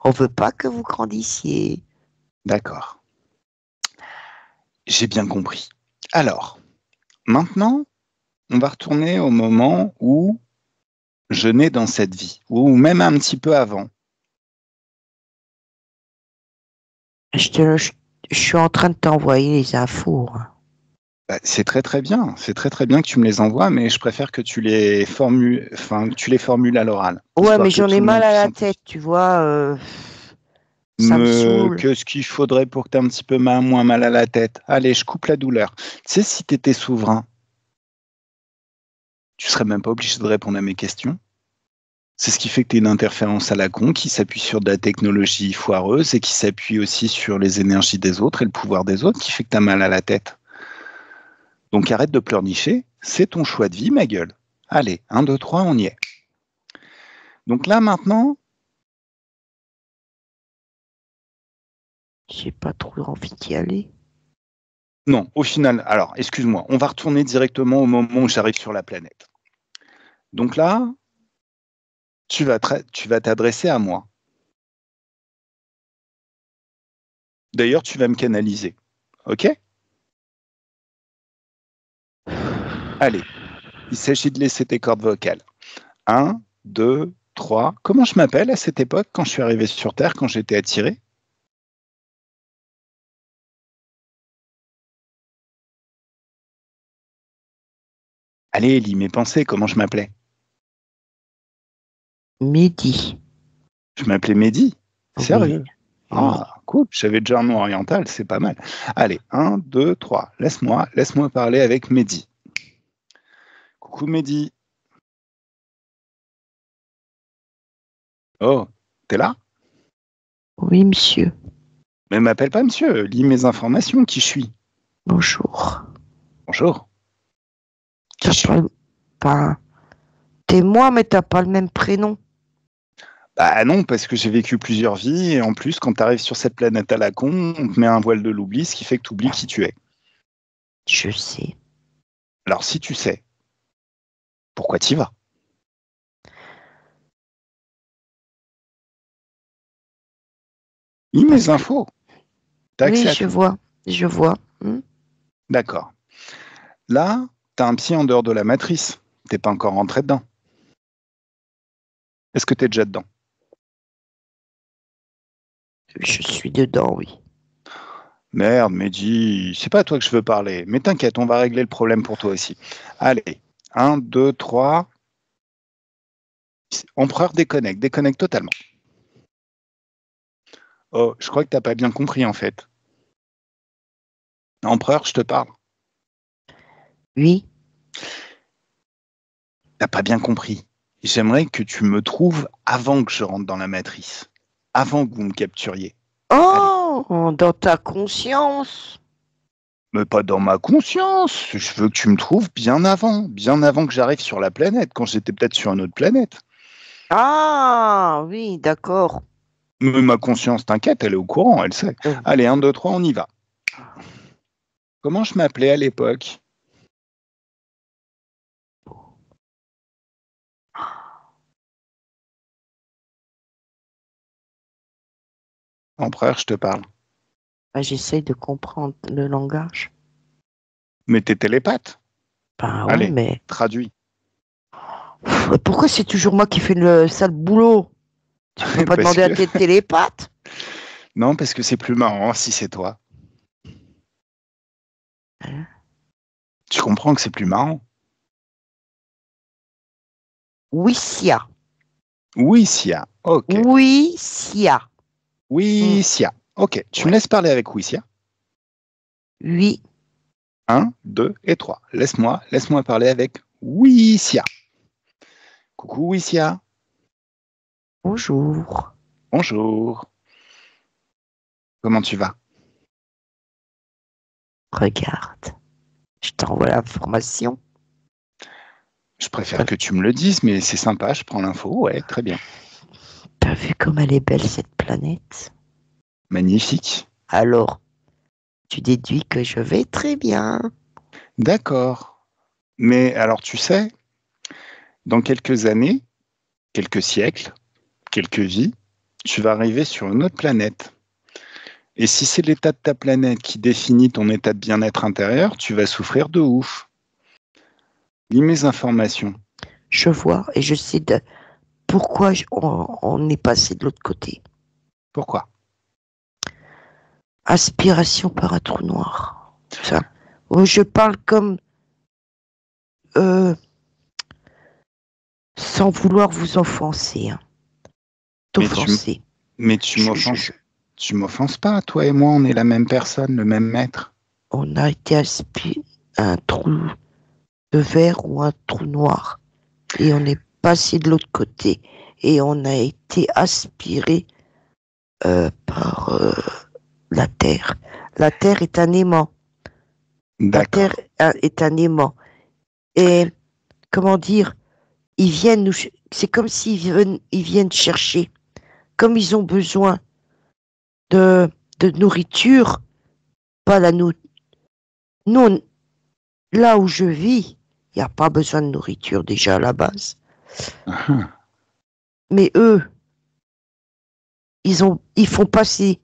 on veut pas que vous grandissiez.
D'accord. J'ai bien compris. Alors, maintenant, on va retourner au moment où je nais dans cette vie, ou même un petit peu avant.
Je suis en train de t'envoyer les infos.
Bah, c'est très très bien. C'est très très bien que tu me les envoies, mais je préfère que tu les formules, enfin, que tu les formules à l'oral,
Ouais, mais
histoire que
j'en ai
tout le
mal
monde
à
puisse
la
en
tête,
profiter.
tu vois. Ça me saoule.
Que ce qu'il faudrait pour que tu aies un petit peu moins mal à la tête. Allez, je coupe la douleur. Tu sais, si tu étais souverain, tu serais même pas obligé de répondre à mes questions. C'est ce qui fait que tu es une interférence à la con qui s'appuie sur de la technologie foireuse et qui s'appuie aussi sur les énergies des autres et le pouvoir des autres qui fait que tu as mal à la tête. Donc arrête de pleurnicher, c'est ton choix de vie, ma gueule. Allez, 1, 2, 3, on y est. Donc là, maintenant,
J'ai pas trop envie d'y aller.
non, au final, alors, excuse-moi, on va retourner directement au moment où j'arrive sur la planète. Donc là, tu vas t'adresser à moi. D'ailleurs, tu vas me canaliser. OK? Allez, il s'agit de laisser tes cordes vocales. 1, 2, 3. Comment je m'appelle à cette époque quand je suis arrivé sur Terre, quand j'étais attiré? Allez, lis mes pensées, comment je m'appelais?
Midi.
Je m'appelais Mehdi.
Oui,
Sérieux?
oui.
Ah, cool, j'avais déjà un nom oriental, c'est pas mal. Allez, 1, 2, 3. Laisse-moi parler avec Mehdi. Coucou Mehdi. Oh, t'es là?
Oui, monsieur.
Mais m'appelle pas monsieur, lis mes informations, qui je suis.
Bonjour.
Bonjour, qui
T'as
je
pas
suis?
le... pas... T'es moi, mais t'as pas le même prénom.
Bah non, parce que j'ai vécu plusieurs vies, et en plus, quand t'arrives sur cette planète à la con, on te met un voile de l'oubli, ce qui fait que t'oublies qui tu es.
Je sais.
Alors si tu sais, pourquoi t'y vas? Lis
Parce
mes
que...
infos, t'as
Oui,
accès à
je
tout.
vois. Je vois.
D'accord. Là, t'as un pied en dehors de la matrice. T'es pas encore rentré dedans. Est-ce que t'es déjà dedans?
Je suis dedans, oui.
Merde, Mehdi, c'est pas à toi que je veux parler. Mais t'inquiète, on va régler le problème pour toi aussi. Allez, 1, 2, 3. Empereur déconnecte, déconnecte totalement. Oh, je crois que t'as pas bien compris en fait. Empereur, je te parle.
Oui.
T'as pas bien compris. J'aimerais que tu me trouves avant que je rentre dans la matrice. Avant que vous me capturiez. Allez.
Oh, dans ta conscience.
Mais pas dans ma conscience. Je veux que tu me trouves bien avant que j'arrive sur la planète, quand j'étais peut-être sur une autre planète.
Ah, oui, d'accord.
Mais ma conscience, t'inquiète, elle est au courant, elle sait. Allez, 1, 2, 3, on y va. Comment je m'appelais à l'époque? Empereur, je te parle.
Bah, j'essaye de comprendre le langage.
Mais t'es télépathe.
Ben ouais,
Allez,
mais
traduis.
pourquoi c'est toujours moi qui fais le sale boulot? Tu peux pas
Parce
demander à
que...
tes télépathes?
Non, parce que c'est plus marrant si c'est toi.
Hein.
Tu comprends que c'est plus marrant.
Wissia.
Wissia. Ok.
Wissia.
Wissia. Ok. Tu me
Ouais.
laisses parler avec Wissia.
Oui.
1, 2 et 3. Laisse-moi parler avec Wissia. Coucou Wissia.
Bonjour.
Bonjour. Comment tu vas?
Regarde. Je t'envoie l'information.
Je préfère que tu me le dises, mais c'est sympa, je prends l'info. Ouais, très bien.
T'as vu comme elle est belle cette planète?
Magnifique.
Alors, tu déduis que je vais très bien.
D'accord. Mais alors, tu sais, dans quelques années, quelques siècles, quelques vies, tu vas arriver sur une autre planète. Et si c'est l'état de ta planète qui définit ton état de bien-être intérieur, tu vas souffrir de ouf. Lis mes informations.
Je vois et je sais pourquoi on est passé de l'autre côté.
Pourquoi?
Aspiration par un trou noir. Enfin, je parle comme euh, sans vouloir vous offenser. Hein.
Mais tu,
T'offenser.
mais tu
Je- je-
m'offenses. Tu m'offenses pas. Toi et moi, on est la même personne, le même maître.
on a été aspiré un trou de verre ou un trou noir. Et on est passé de l'autre côté. Et on a été aspiré par la Terre. La Terre est un aimant. La Terre
D'accord.
est un aimant. Et comment dire, ils viennent nous. C'est comme ils viennent chercher. Comme ils ont besoin de, de nourriture, pas la nourriture. Nous, là où je vis, il n'y a pas besoin de nourriture déjà à la base.
Ah,
Mais eux, ils font passer.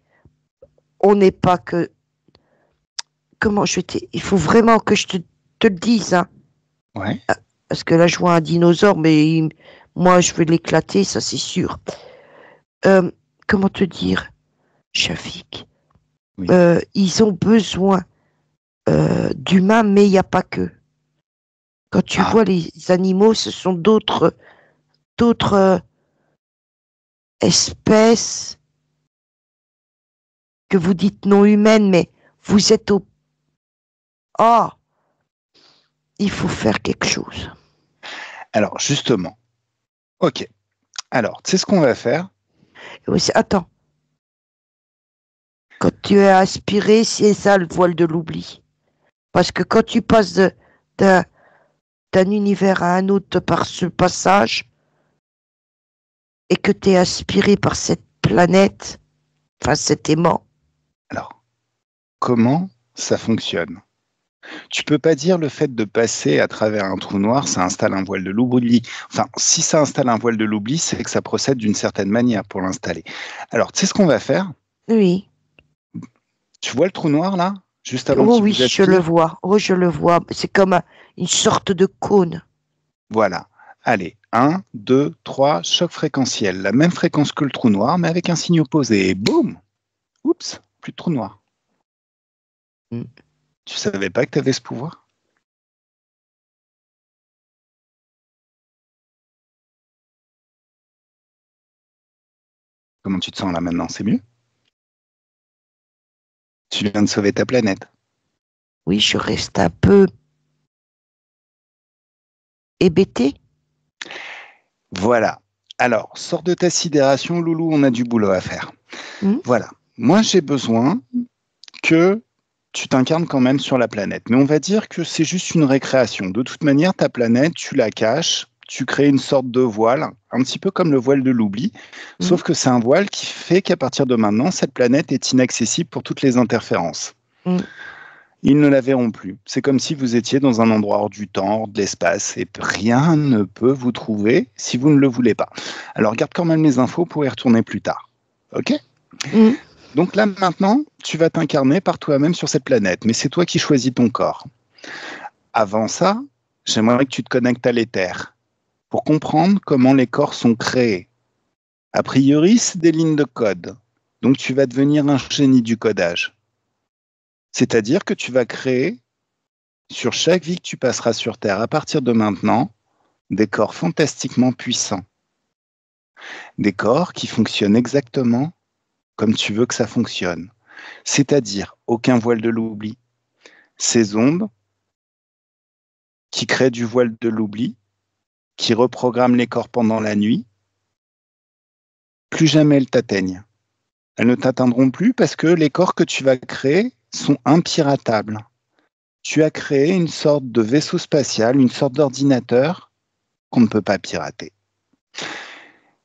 On n'est pas que. Comment je t'ai. Il faut vraiment que je te le dise, hein.
ouais.
Parce que là, je vois un dinosaure, mais moi, je vais l'éclater, ça c'est sûr. Euh, comment te dire, Shafik?
Oui.
Ils ont besoin d'humains, mais il n'y a pas que. Quand tu
Ah,
vois les animaux, ce sont d'autres espèces que vous dites non humaines, mais vous êtes au... Ah, il faut faire quelque chose.
alors justement. Ok. Alors, tu sais ce qu'on va faire?
Oui, attends, quand tu es aspiré, c'est ça le voile de l'oubli. Parce que quand tu passes d'un d'un univers à un autre par ce passage, et que tu es aspiré par cette planète, enfin cet aimant,
Alors, comment ça fonctionne? Tu peux pas dire le fait de passer à travers un trou noir, ça installe un voile de l'oubli. Enfin, si ça installe un voile de l'oubli, c'est que ça procède d'une certaine manière pour l'installer. Alors, tu sais ce qu'on va faire?
oui.
Tu vois le trou noir là, juste avant
Oh
qu'il
oui,
vous
je le
aspire?
vois. Oh, je le vois. C'est comme une sorte de cône.
Voilà. Allez, 1, 2, 3, choc fréquentiel. La même fréquence que le trou noir, mais avec un signe opposé. Et boum! Oups, plus de trou noir.
Mm.
Tu savais pas que tu avais ce pouvoir? Comment tu te sens là maintenant? C'est mieux? Tu viens de sauver ta planète.
Oui, je reste un peu hébété.
Voilà. Alors, sors de ta sidération, Loulou, on a du boulot à faire.
Mm.
Voilà. Moi, j'ai besoin que tu t'incarnes quand même sur la planète. Mais on va dire que c'est juste une récréation. De toute manière, ta planète, tu la caches, tu crées une sorte de voile, un petit peu comme le voile de l'oubli,
Mm.
sauf que c'est un voile qui fait qu'à partir de maintenant, cette planète est inaccessible pour toutes les interférences.
Mm.
Ils ne la verront plus. C'est comme si vous étiez dans un endroit hors du temps, hors de l'espace, et rien ne peut vous trouver si vous ne le voulez pas. Alors garde quand même les infos pour y retourner plus tard. Ok?
Mm.
Donc là maintenant, tu vas t'incarner par toi-même sur cette planète, mais c'est toi qui choisis ton corps. Avant ça, j'aimerais que tu te connectes à l'éther pour comprendre comment les corps sont créés. A priori, c'est des lignes de code. Donc tu vas devenir un génie du codage. C'est-à-dire que tu vas créer, sur chaque vie que tu passeras sur Terre à partir de maintenant, des corps fantastiquement puissants, des corps qui fonctionnent exactement comme tu veux que ça fonctionne, c'est-à-dire aucun voile de l'oubli. Ces ondes qui créent du voile de l'oubli, qui reprogramment les corps pendant la nuit, plus jamais elles t'atteignent. Elles ne t'atteindront plus parce que les corps que tu vas créer sont impiratables. Tu as créé une sorte de vaisseau spatial, une sorte d'ordinateur qu'on ne peut pas pirater.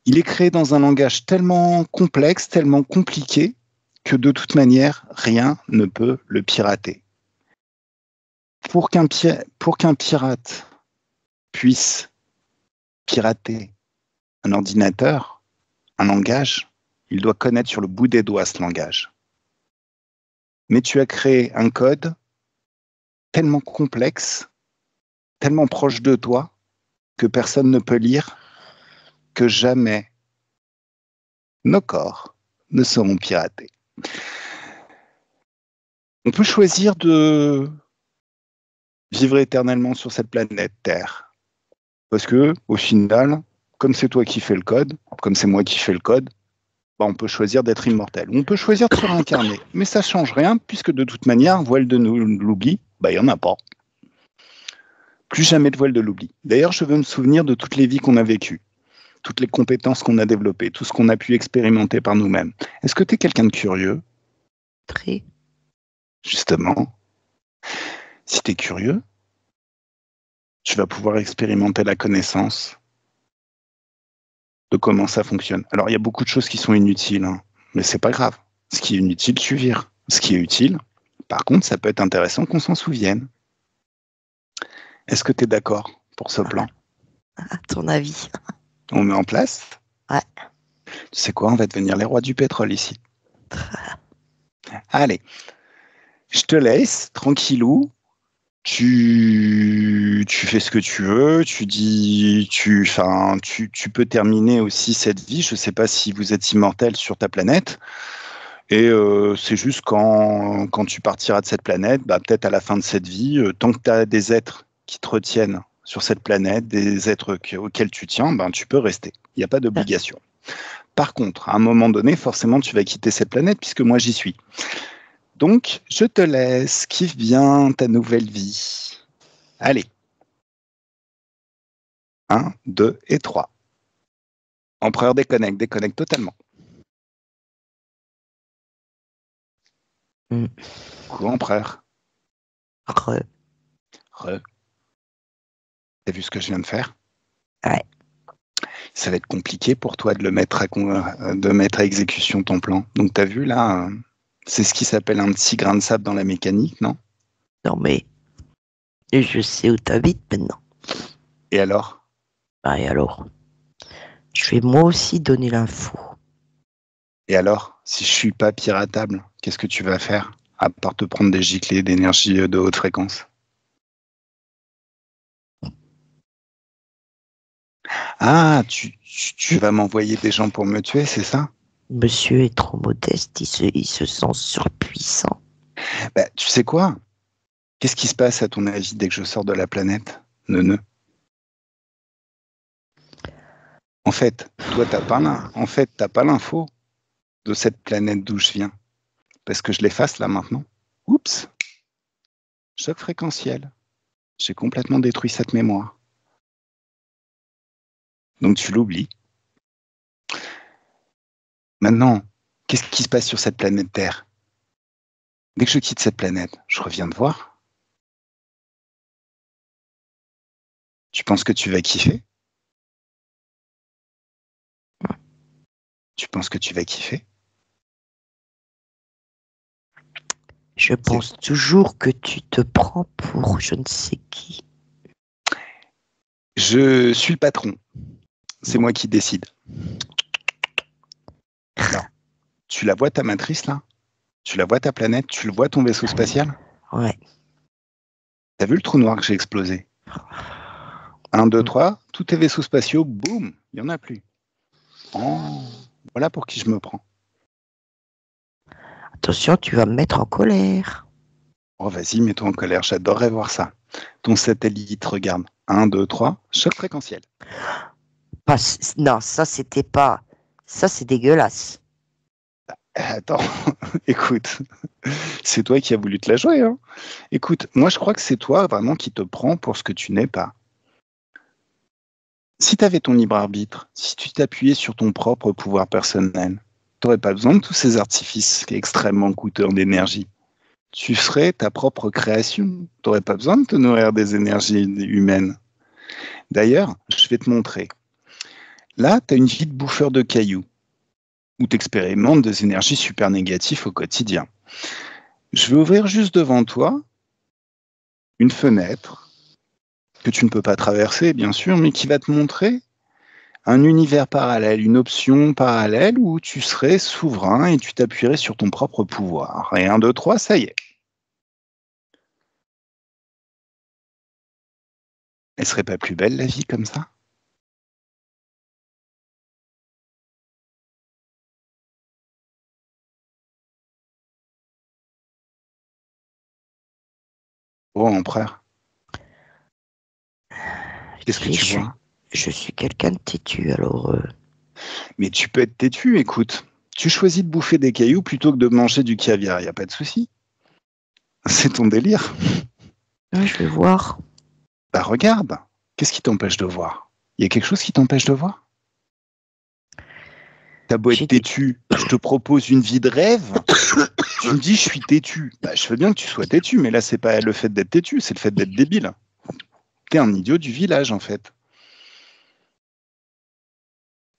Il est créé dans un langage tellement complexe, tellement compliqué, que de toute manière, rien ne peut le pirater. Pour qu'un pirate puisse pirater un ordinateur, un langage, il doit connaître sur le bout des doigts ce langage. Mais tu as créé un code tellement complexe, tellement proche de toi, que personne ne peut lire, que jamais nos corps ne seront piratés. On peut choisir de vivre éternellement sur cette planète Terre. Parce que, au final, comme c'est toi qui fais le code, comme c'est moi qui fais le code, bah on peut choisir d'être immortel. On peut choisir de se réincarner. Mais ça ne change rien, puisque de toute manière, voile de l'oubli, bah, il n'y en a pas. Plus jamais de voile de l'oubli. D'ailleurs, je veux me souvenir de toutes les vies qu'on a vécues, toutes les compétences qu'on a développées, tout ce qu'on a pu expérimenter par nous-mêmes. Est-ce que tu es quelqu'un de curieux?
Très.
Justement, si tu es curieux, tu vas pouvoir expérimenter la connaissance de comment ça fonctionne. Alors, il y a beaucoup de choses qui sont inutiles, hein, mais c'est pas grave. Ce qui est inutile, tu vires. Ce qui est utile, par contre, ça peut être intéressant qu'on s'en souvienne. Est-ce que tu es d'accord pour ce plan?
À ton avis?
On met en place?
Ouais.
Tu sais quoi, on va devenir les rois du pétrole ici. Allez, je te laisse, tranquillou. Tu fais ce que tu veux, tu peux terminer aussi cette vie. Je ne sais pas si vous êtes immortel sur ta planète. Et c'est juste quand tu partiras de cette planète, bah, peut-être à la fin de cette vie, tant que tu as des êtres qui te retiennent sur cette planète, des êtres auxquels tu tiens, ben, tu peux rester. Il n'y a pas d'obligation. Par contre, à un moment donné, forcément, tu vas quitter cette planète puisque moi, j'y suis. Donc, je te laisse, kiffe bien ta nouvelle vie. Allez. 1, 2 et 3. Empereur déconnecte totalement. Coucou, empereur.
Re.
T'as vu ce que je viens de faire?
Ouais.
Ça va être compliqué pour toi de mettre à exécution ton plan. Donc, t'as vu là, c'est ce qui s'appelle un petit grain de sable dans la mécanique, non?
Non mais, je sais où t'habites maintenant.
Et alors?
Ah, et alors? Je vais moi aussi donner l'info.
Et alors, si je suis pas piratable, qu'est-ce que tu vas faire? À part te prendre des giclées d'énergie de haute fréquence. Ah, tu vas m'envoyer des gens pour me tuer, c'est ça?
Monsieur est trop modeste, il se sent surpuissant.
Bah, tu sais quoi? Qu'est-ce qui se passe à ton avis dès que je sors de la planète? Neuneu. En fait, toi, t'as pas l'info de cette planète d'où je viens. Parce que je l'efface là maintenant. Oups! Choc fréquentiel. J'ai complètement détruit cette mémoire. Donc tu l'oublies. Maintenant, qu'est-ce qui se passe sur cette planète Terre? Dès que je quitte cette planète, je reviens te voir. Tu penses que tu vas kiffer? Tu penses que tu vas kiffer?
Je pense toujours que tu te prends pour je ne sais qui.
Je suis le patron. C'est moi qui décide. Alors, tu la vois ta matrice là? Tu la vois ta planète? Tu le vois ton vaisseau spatial?
Ouais.
T'as vu le trou noir que j'ai explosé? 1, 2, 3, tous tes vaisseaux spatiaux, boum, il n'y en a plus. Oh, voilà pour qui je me prends.
Attention, tu vas me mettre en colère.
Oh, vas-y, mets-toi en colère, j'adorerais voir ça. Ton satellite, regarde. 1, 2, 3, choc fréquentiel.
Non, ça, c'était pas. Ça, c'est dégueulasse.
Attends, écoute, c'est toi qui as voulu te la jouer, hein. Écoute, moi je crois que c'est toi vraiment qui te prends pour ce que tu n'es pas. Si tu avais ton libre arbitre, si tu t'appuyais sur ton propre pouvoir personnel, tu n'aurais pas besoin de tous ces artifices extrêmement coûteux en énergie. Tu serais ta propre création. Tu n'aurais pas besoin de te nourrir des énergies humaines. D'ailleurs, je vais te montrer. Là, tu as une vie de bouffeur de cailloux, où tu expérimentes des énergies super négatives au quotidien. Je vais ouvrir juste devant toi une fenêtre que tu ne peux pas traverser, bien sûr, mais qui va te montrer un univers parallèle, une option parallèle où tu serais souverain et tu t'appuierais sur ton propre pouvoir. Et 1, 2, 3, ça y est. Elle serait pas plus belle, la vie, comme ça? Oh, empereur, qu'est-ce que
Et
tu vois?
je suis quelqu'un de têtu, alors.
Mais tu peux être têtu, écoute. Tu choisis de bouffer des cailloux plutôt que de manger du caviar, il n'y a pas de souci. C'est ton délire.
Ouais, je vais voir.
Bah regarde, qu'est-ce qui t'empêche de voir? Il y a quelque chose qui t'empêche de voir? T'as beau être
J'ai des...
têtu, je te propose une vie de rêve, tu me dis je suis têtu. Bah, je veux bien que tu sois têtu, mais là c'est pas le fait d'être têtu, c'est le fait d'être débile. T'es un idiot du village en fait.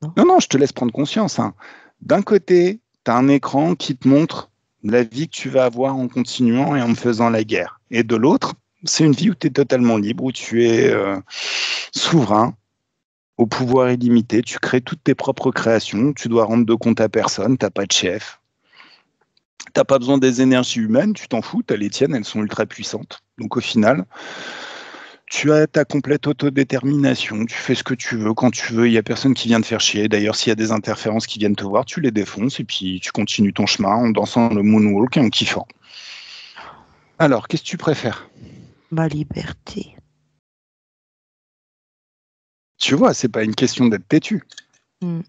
Non.
Non, non, je te laisse prendre conscience, hein. D'un côté, t'as un écran qui te montre la vie que tu vas avoir en continuant et en me faisant la guerre. Et de l'autre, c'est une vie où tu es totalement libre, où tu es souverain, au pouvoir illimité, tu crées toutes tes propres créations, tu dois rendre de compte à personne, t'as pas de chef. T'as pas besoin des énergies humaines, tu t'en fous, t'as les tiennes, elles sont ultra puissantes. Donc au final, tu as ta complète autodétermination, tu fais ce que tu veux quand tu veux, il n'y a personne qui vient te faire chier. D'ailleurs, s'il y a des interférences qui viennent te voir, tu les défonces et puis tu continues ton chemin en dansant le moonwalk et en kiffant. Alors, qu'est-ce que tu préfères?
Ma liberté.
Tu vois, c'est pas une question d'être têtu.
Hmm.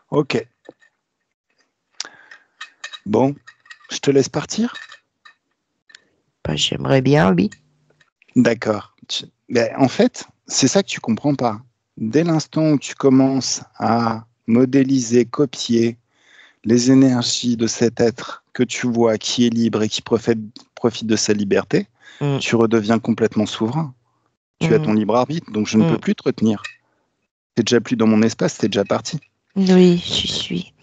Ok. Bon, je te laisse partir?
Bah, j'aimerais bien, oui.
D'accord. Ben, en fait, c'est ça que tu comprends pas. Dès l'instant où tu commences à modéliser, copier les énergies de cet être que tu vois qui est libre et qui profite de sa liberté,
Hmm.
tu redeviens complètement souverain. Tu as ton libre arbitre, donc je ne peux plus te retenir. T'es déjà plus dans mon espace, t'es déjà parti.
Oui, j'y suis.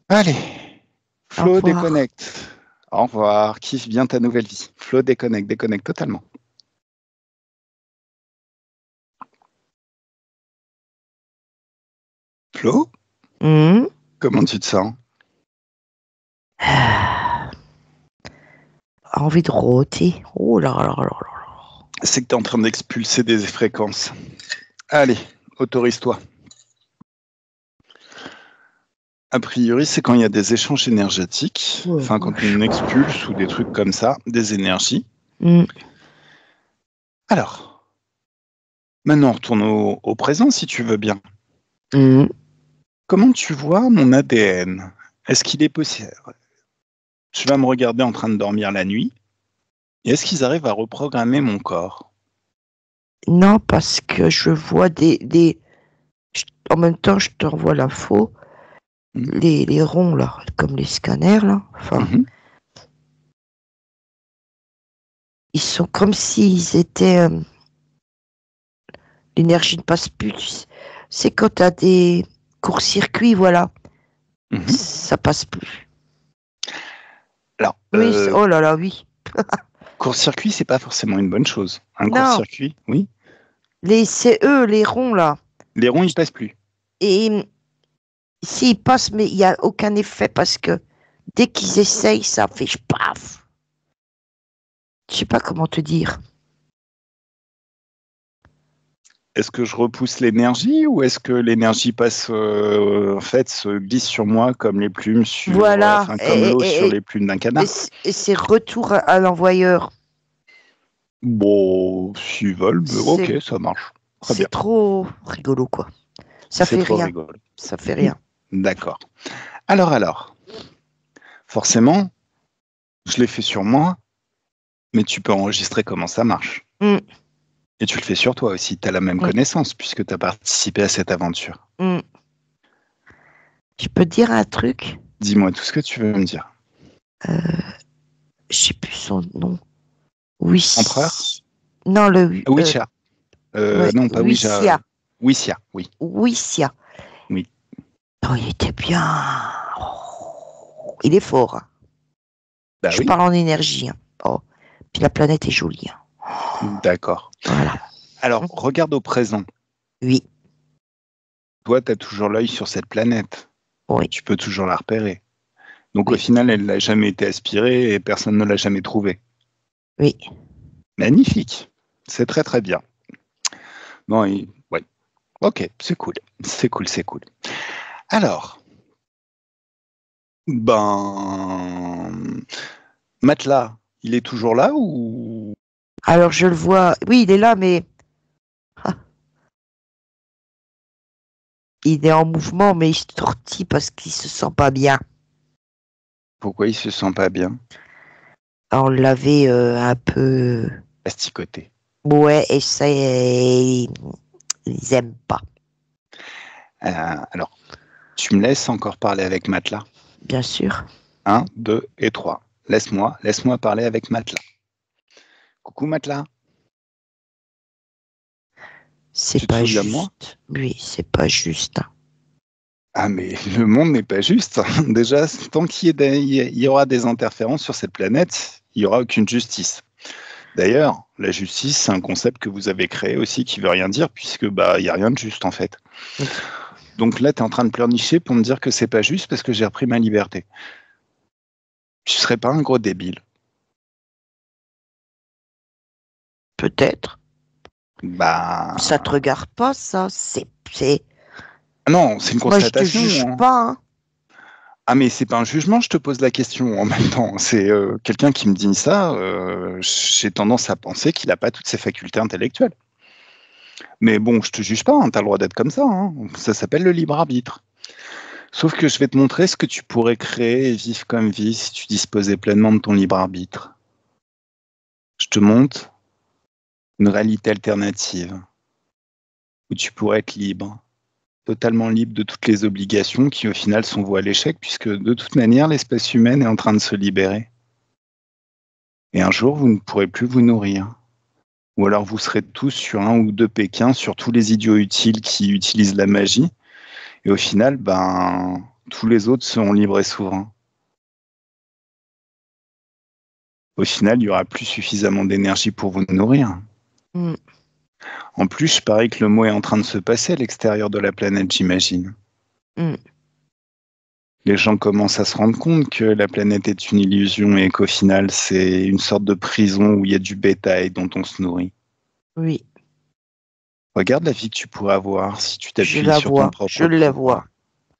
Allez,
Au
Flo
revoir.
déconnecte. Au revoir, kiffe bien ta nouvelle vie. Flo déconnecte, déconnecte totalement. Flo,
Hmm.
comment tu te sens?
Ah, envie de rôter. Oh là là là là là.
C'est que tu es en train d'expulser des fréquences. Allez, autorise-toi. A priori, c'est quand il y a des échanges énergétiques,
Ouais,
enfin quand on expulse ou des trucs comme ça, des énergies.
Hmm.
Alors, maintenant on retourne au présent si tu veux bien.
Hmm.
Comment tu vois mon ADN? Est-ce qu'il est possible? Je vais me regarder en train de dormir la nuit. Et est-ce qu'ils arrivent à reprogrammer mon corps?
Non, parce que je vois en même temps, je t'envoie l'info. Les ronds, là, comme les scanners, là. Enfin, ils sont comme s'ils étaient... l'énergie ne passe plus. C'est quand tu as des courts-circuits, voilà. Ça passe plus.
Alors,
Oui, oh là là, oui.
court-circuit, c'est pas forcément une bonne chose. Un
Non,
court-circuit, oui.
c'est eux, les ronds, là.
Les ronds, ils passent plus.
Et s'ils passent, mais il n'y a aucun effet parce que dès qu'ils essayent, ça fait paf. Je sais pas comment te dire.
Est-ce que je repousse l'énergie ou est-ce que l'énergie passe, en fait, se glisse sur moi comme les plumes sur,
Voilà.
enfin, comme l'eau sur les plumes d'un canard?
Et c'est retour à l'envoyeur.
Bon, s'ils veulent, mais ok, ça marche. Très bien.
C'est trop rigolo, quoi. Ça
C'est
fait
trop
rien.
rigolo.
Ça fait rien.
D'accord. Alors, forcément, je l'ai fait sur moi, mais tu peux enregistrer comment ça marche.
Mm,
Et tu le fais sur toi aussi. Tu as la même
mm,
connaissance puisque tu as participé à cette aventure.
mm. Je peux te dire un truc?
Dis-moi tout ce que tu veux me dire.
Je sais plus son nom. Oui.
Empereur?
Non, le.
Wisha.
Ouais,
Non, pas Wisha.
Wissia.
Wissia, oui.
Wissia.
Oui.
Oh, il était bien. Oh, il est fort, hein.
Bah
Je
oui.
parle en énergie, hein. Oh. Puis la planète est jolie, hein.
D'accord.
Voilà.
Alors, regarde au présent.
Oui.
Toi, tu as toujours l'œil sur cette planète.
Oui.
Tu peux toujours la repérer. Donc, au
Oui.
final, elle n'a jamais été aspirée et personne ne l'a jamais trouvée.
Oui.
Magnifique. C'est très, très bien. Bon, ouais. Ok, c'est cool. C'est cool, c'est cool. Alors, Matelas, il est toujours là ou...
Alors je le vois. Oui, il est là, mais ah, il est en mouvement, mais il se tortille parce qu'il se sent pas bien.
Pourquoi il se sent pas bien?
On l'avait un peu.
Asticoté.
Ouais, et ça, ils aiment pas.
Alors, tu me laisses encore parler avec Matelas?
Bien sûr.
1, 2 et 3. Laisse-moi parler avec Matelas. Coucou Matelas,
C'est
tu te
pas
souviens de moi?
juste. Oui, c'est pas juste, hein.
Ah mais le monde n'est pas juste. Déjà, tant il y aura des interférences sur cette planète, il n'y aura aucune justice. D'ailleurs, la justice, c'est un concept que vous avez créé aussi qui veut rien dire puisque il y a rien de juste en fait.
Oui.
Donc là, tu es en train de pleurnicher pour me dire que c'est pas juste parce que j'ai repris ma liberté. Tu serais pas un gros débile?
Peut-être.
Bah
Ça te regarde pas, ça. C'est.
non, c'est une
Moi, je te
constatation,
juge
hein.
pas, hein.
Ah mais c'est pas un jugement, je te pose la question en même temps. C'est quelqu'un qui me dit ça, j'ai tendance à penser qu'il n'a pas toutes ses facultés intellectuelles. Mais bon, je te juge pas, hein, tu as le droit d'être comme ça, hein. Ça s'appelle le libre arbitre. Sauf que je vais te montrer ce que tu pourrais créer et vivre comme vie si tu disposais pleinement de ton libre arbitre. Je te montre une réalité alternative où tu pourrais être libre, totalement libre de toutes les obligations qui au final sont vouées à l'échec, puisque de toute manière l'espèce humaine est en train de se libérer. Et un jour, vous ne pourrez plus vous nourrir. Ou alors vous serez tous sur un ou deux Pékins, sur tous les idiots utiles qui utilisent la magie. Et au final, tous les autres seront libres et souverains. Au final, il n'y aura plus suffisamment d'énergie pour vous nourrir.
Mm.
En plus, je parie que le mot est en train de se passer à l'extérieur de la planète, j'imagine.
Mm.
Les gens commencent à se rendre compte que la planète est une illusion et qu'au final, c'est une sorte de prison où il y a du bétail dont on se nourrit.
Oui,
Regarde la vie que tu pourrais avoir si tu
je
t'appuies
la
sur ton
vois. Je
propre
la
pouvoir.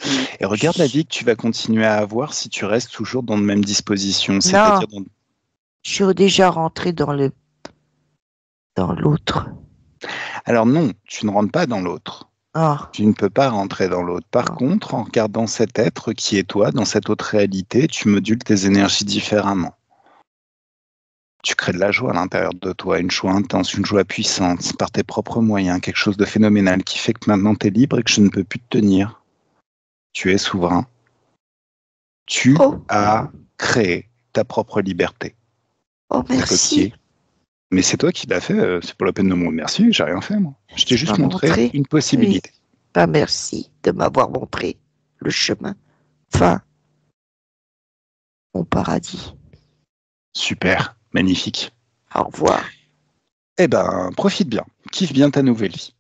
vois.
Et regarde la vie que tu vas continuer à avoir si tu restes toujours dans de mêmes dispositions,
Non,
c'est-à-dire dans...
je suis déjà rentrée dans l'autre.
Alors non, tu ne rentres pas dans l'autre.
Ah,
Tu ne peux pas rentrer dans l'autre. Par
non.
contre, en regardant cet être qui est toi, dans cette autre réalité, tu modules tes énergies différemment. Tu crées de la joie à l'intérieur de toi, une joie intense, une joie puissante, par tes propres moyens, quelque chose de phénoménal qui fait que maintenant tu es libre et que je ne peux plus te tenir. Tu es souverain. Tu
Oh,
as créé ta propre liberté.
oh,
C'est
merci.
coquillé. Mais c'est toi qui l'as fait, c'est pas la peine de me remercier, j'ai rien fait moi. Je t'ai
Tu m'as
juste montré
montré.
une
Oui.
possibilité.
Bah, merci de m'avoir montré le chemin. Enfin, mon paradis.
Super, magnifique.
Au revoir.
Eh ben, profite bien, kiffe bien ta nouvelle vie.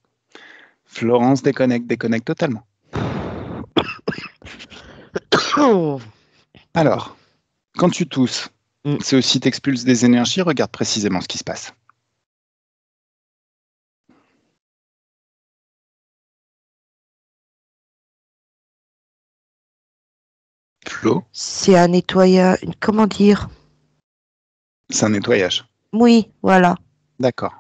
Florence déconnecte totalement.
Pardon.
Alors, quand tu tousses,
Mm.
c'est aussi t'expulses des énergies, regarde précisément ce qui se passe. Flo,
C'est un nettoyage. Comment dire?
c'est un nettoyage.
Oui, voilà.
D'accord.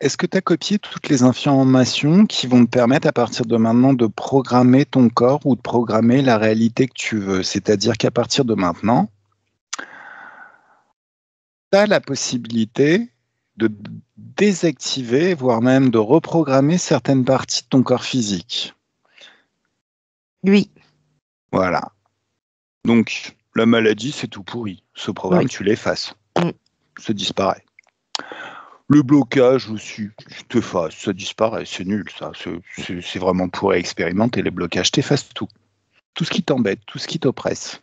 Est-ce que tu as copié toutes les informations qui vont te permettre à partir de maintenant de programmer ton corps ou de programmer la réalité que tu veux? C'est-à-dire qu'à partir de maintenant, tu as la possibilité de désactiver, voire même de reprogrammer certaines parties de ton corps physique.
Oui.
Voilà. Donc, la maladie, c'est tout pourri. Ce programme,
Oui.
tu l'effaces.
Mm.
Ça disparaît. Le blocage aussi, tu t'effaces, ça disparaît, c'est nul, ça. C'est vraiment pour expérimenter les blocages. T'effaces tout. Tout ce qui t'embête, tout ce qui t'oppresse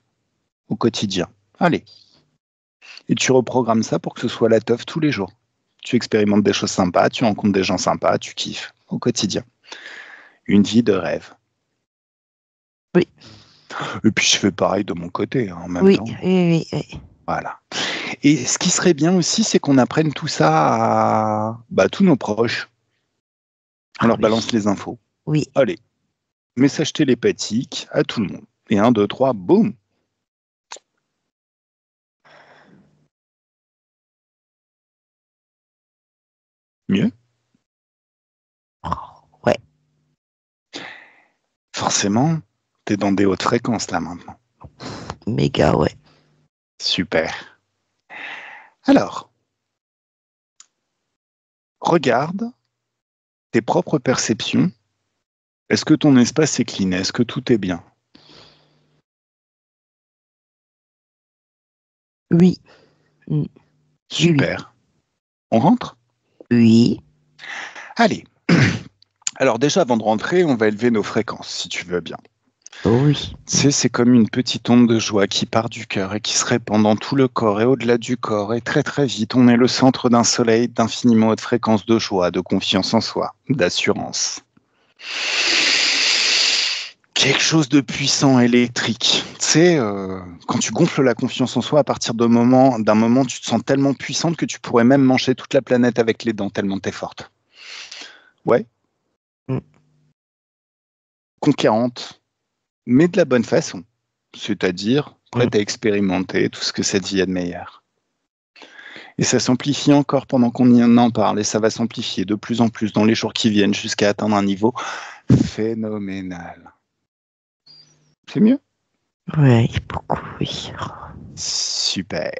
au quotidien. Allez. Et tu reprogrammes ça pour que ce soit la teuf tous les jours. Tu expérimentes des choses sympas, tu rencontres des gens sympas, tu kiffes au quotidien. Une vie de rêve.
Oui.
Et puis je fais pareil de mon côté, en même
Oui,
temps.
oui, oui, oui.
Voilà. Et ce qui serait bien aussi, c'est qu'on apprenne tout ça à tous nos proches. On leur balance les infos.
Oui.
Allez, message télépathique à tout le monde. Et 1, 2, 3, boum. Mieux?
Ouais.
Forcément, t'es dans des hautes fréquences là maintenant.
Méga, ouais.
Super. Alors, regarde tes propres perceptions. Est-ce que ton espace est clean? Est-ce que tout est bien?
Oui.
Super. On rentre?
Oui.
Allez. Alors déjà, avant de rentrer, on va élever nos fréquences, si tu veux bien.
Oui.
Tu sais, c'est comme une petite onde de joie qui part du cœur et qui se répand dans tout le corps et au-delà du corps. Et très très vite, on est le centre d'un soleil d'infiniment haute fréquence de joie, de confiance en soi, d'assurance. Quelque chose de puissant, électrique. Tu sais, quand tu gonfles la confiance en soi, à partir d'un moment, tu te sens tellement puissante que tu pourrais même manger toute la planète avec les dents, tellement t'es forte. Ouais. Conquérante, mais de la bonne façon. C'est-à-dire prête à expérimenter tout ce que cette vie a de meilleur. Et ça s'amplifie encore pendant qu'on en parle, et ça va s'amplifier de plus en plus dans les jours qui viennent jusqu'à atteindre un niveau phénoménal. C'est mieux?
Oui, beaucoup, oui.
Super.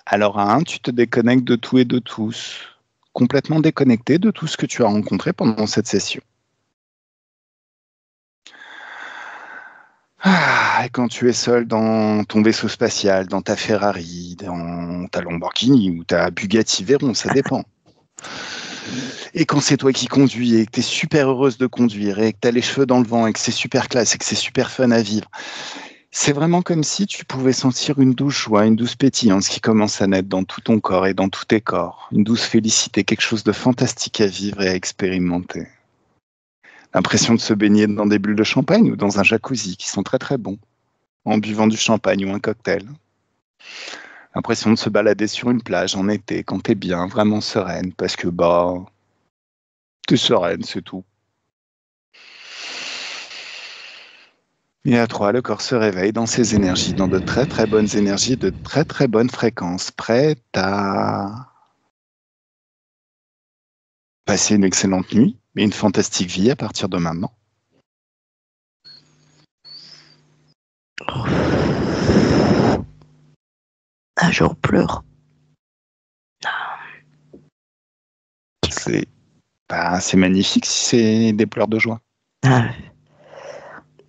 Alors à 1, tu te déconnectes de tout et de tous, complètement déconnecté de tout ce que tu as rencontré pendant cette session. Et quand tu es seul dans ton vaisseau spatial, dans ta Ferrari, dans ta Lamborghini ou ta Bugatti Veyron, ça dépend. Et quand c'est toi qui conduis et que tu es super heureuse de conduire et que tu as les cheveux dans le vent et que c'est super classe et que c'est super fun à vivre, c'est vraiment comme si tu pouvais sentir une douce joie, une douce pétillance qui commence à naître dans tout ton corps et dans tous tes corps. Une douce félicité, quelque chose de fantastique à vivre et à expérimenter. L'impression de se baigner dans des bulles de champagne ou dans un jacuzzi qui sont très très bons, en buvant du champagne ou un cocktail. L'impression de se balader sur une plage en été quand t'es bien, vraiment sereine, parce que t'es sereine, c'est tout. Et à 3, le corps se réveille dans ses énergies, dans de très très bonnes énergies, de très très bonnes fréquences, prête à passer une excellente nuit et une fantastique vie à partir de maintenant.
J'en pleure.
C'est magnifique si c'est des pleurs de joie.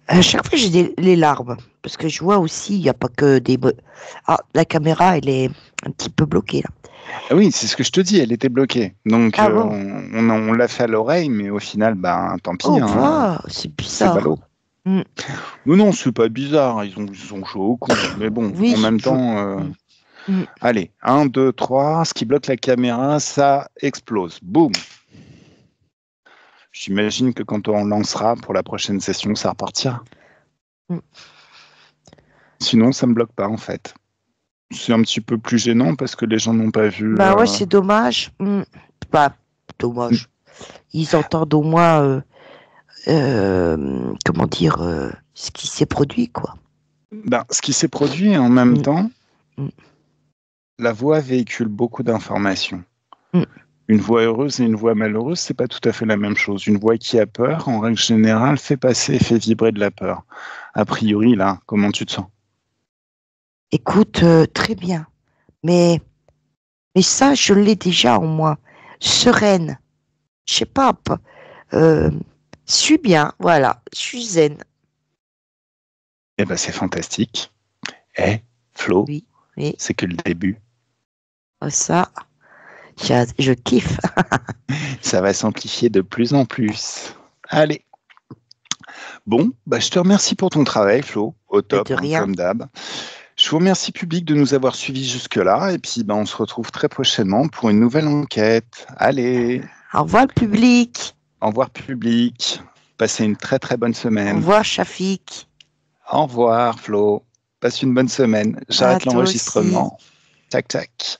À chaque fois, j'ai les larmes. Parce que je vois aussi, il n'y a pas que des... la caméra, elle est un petit peu bloquée, là.
Ah oui, c'est ce que je te dis, elle était bloquée. Donc
Bon.
on l'a fait à l'oreille, mais au final, tant pis.
C'est
c'est
bizarre.
ballot. Non, c'est pas bizarre, ils ont joué au con. Mais bon,
oui,
en même temps... Allez, 1, 2, 3, ce qui bloque la caméra, ça explose. Boum. J'imagine que quand on lancera pour la prochaine session, ça repartira. Sinon, ça me bloque pas en fait. C'est un petit peu plus gênant parce que les gens n'ont pas vu.
Ouais, c'est dommage. Dommage. Ils entendent au moins, comment dire, ce qui s'est produit, quoi.
Ce qui s'est produit en même temps, la voix véhicule beaucoup d'informations. Une voix heureuse et une voix malheureuse, c'est pas tout à fait la même chose. Une voix qui a peur, en règle générale, fait passer et fait vibrer de la peur. A priori, là, comment tu te sens?
Écoute, très bien. Mais, mais ça, je l'ai déjà en moi. Sereine. Je sais pas. Euh, je suis bien, voilà. Je suis zen.
Eh ben, c'est fantastique. Flo,
Oui, oui.
c'est que le début.
Ça, je kiffe.
Ça va s'amplifier de plus en plus. Allez. Bon, bah, je te remercie pour ton travail, Flo. Au
Mais
top,
de
hein,
rien.
comme d'hab. Je vous remercie, public, de nous avoir suivis jusque-là. Et puis, bah, on se retrouve très prochainement pour une nouvelle enquête. Allez,
Au revoir, le public.
au revoir, public. Passez une très très bonne
Au
semaine.
revoir, Shafik.
Au revoir, Flo. Passe une bonne semaine.
À
J'arrête
toi aussi.
l'enregistrement. Tac, tac.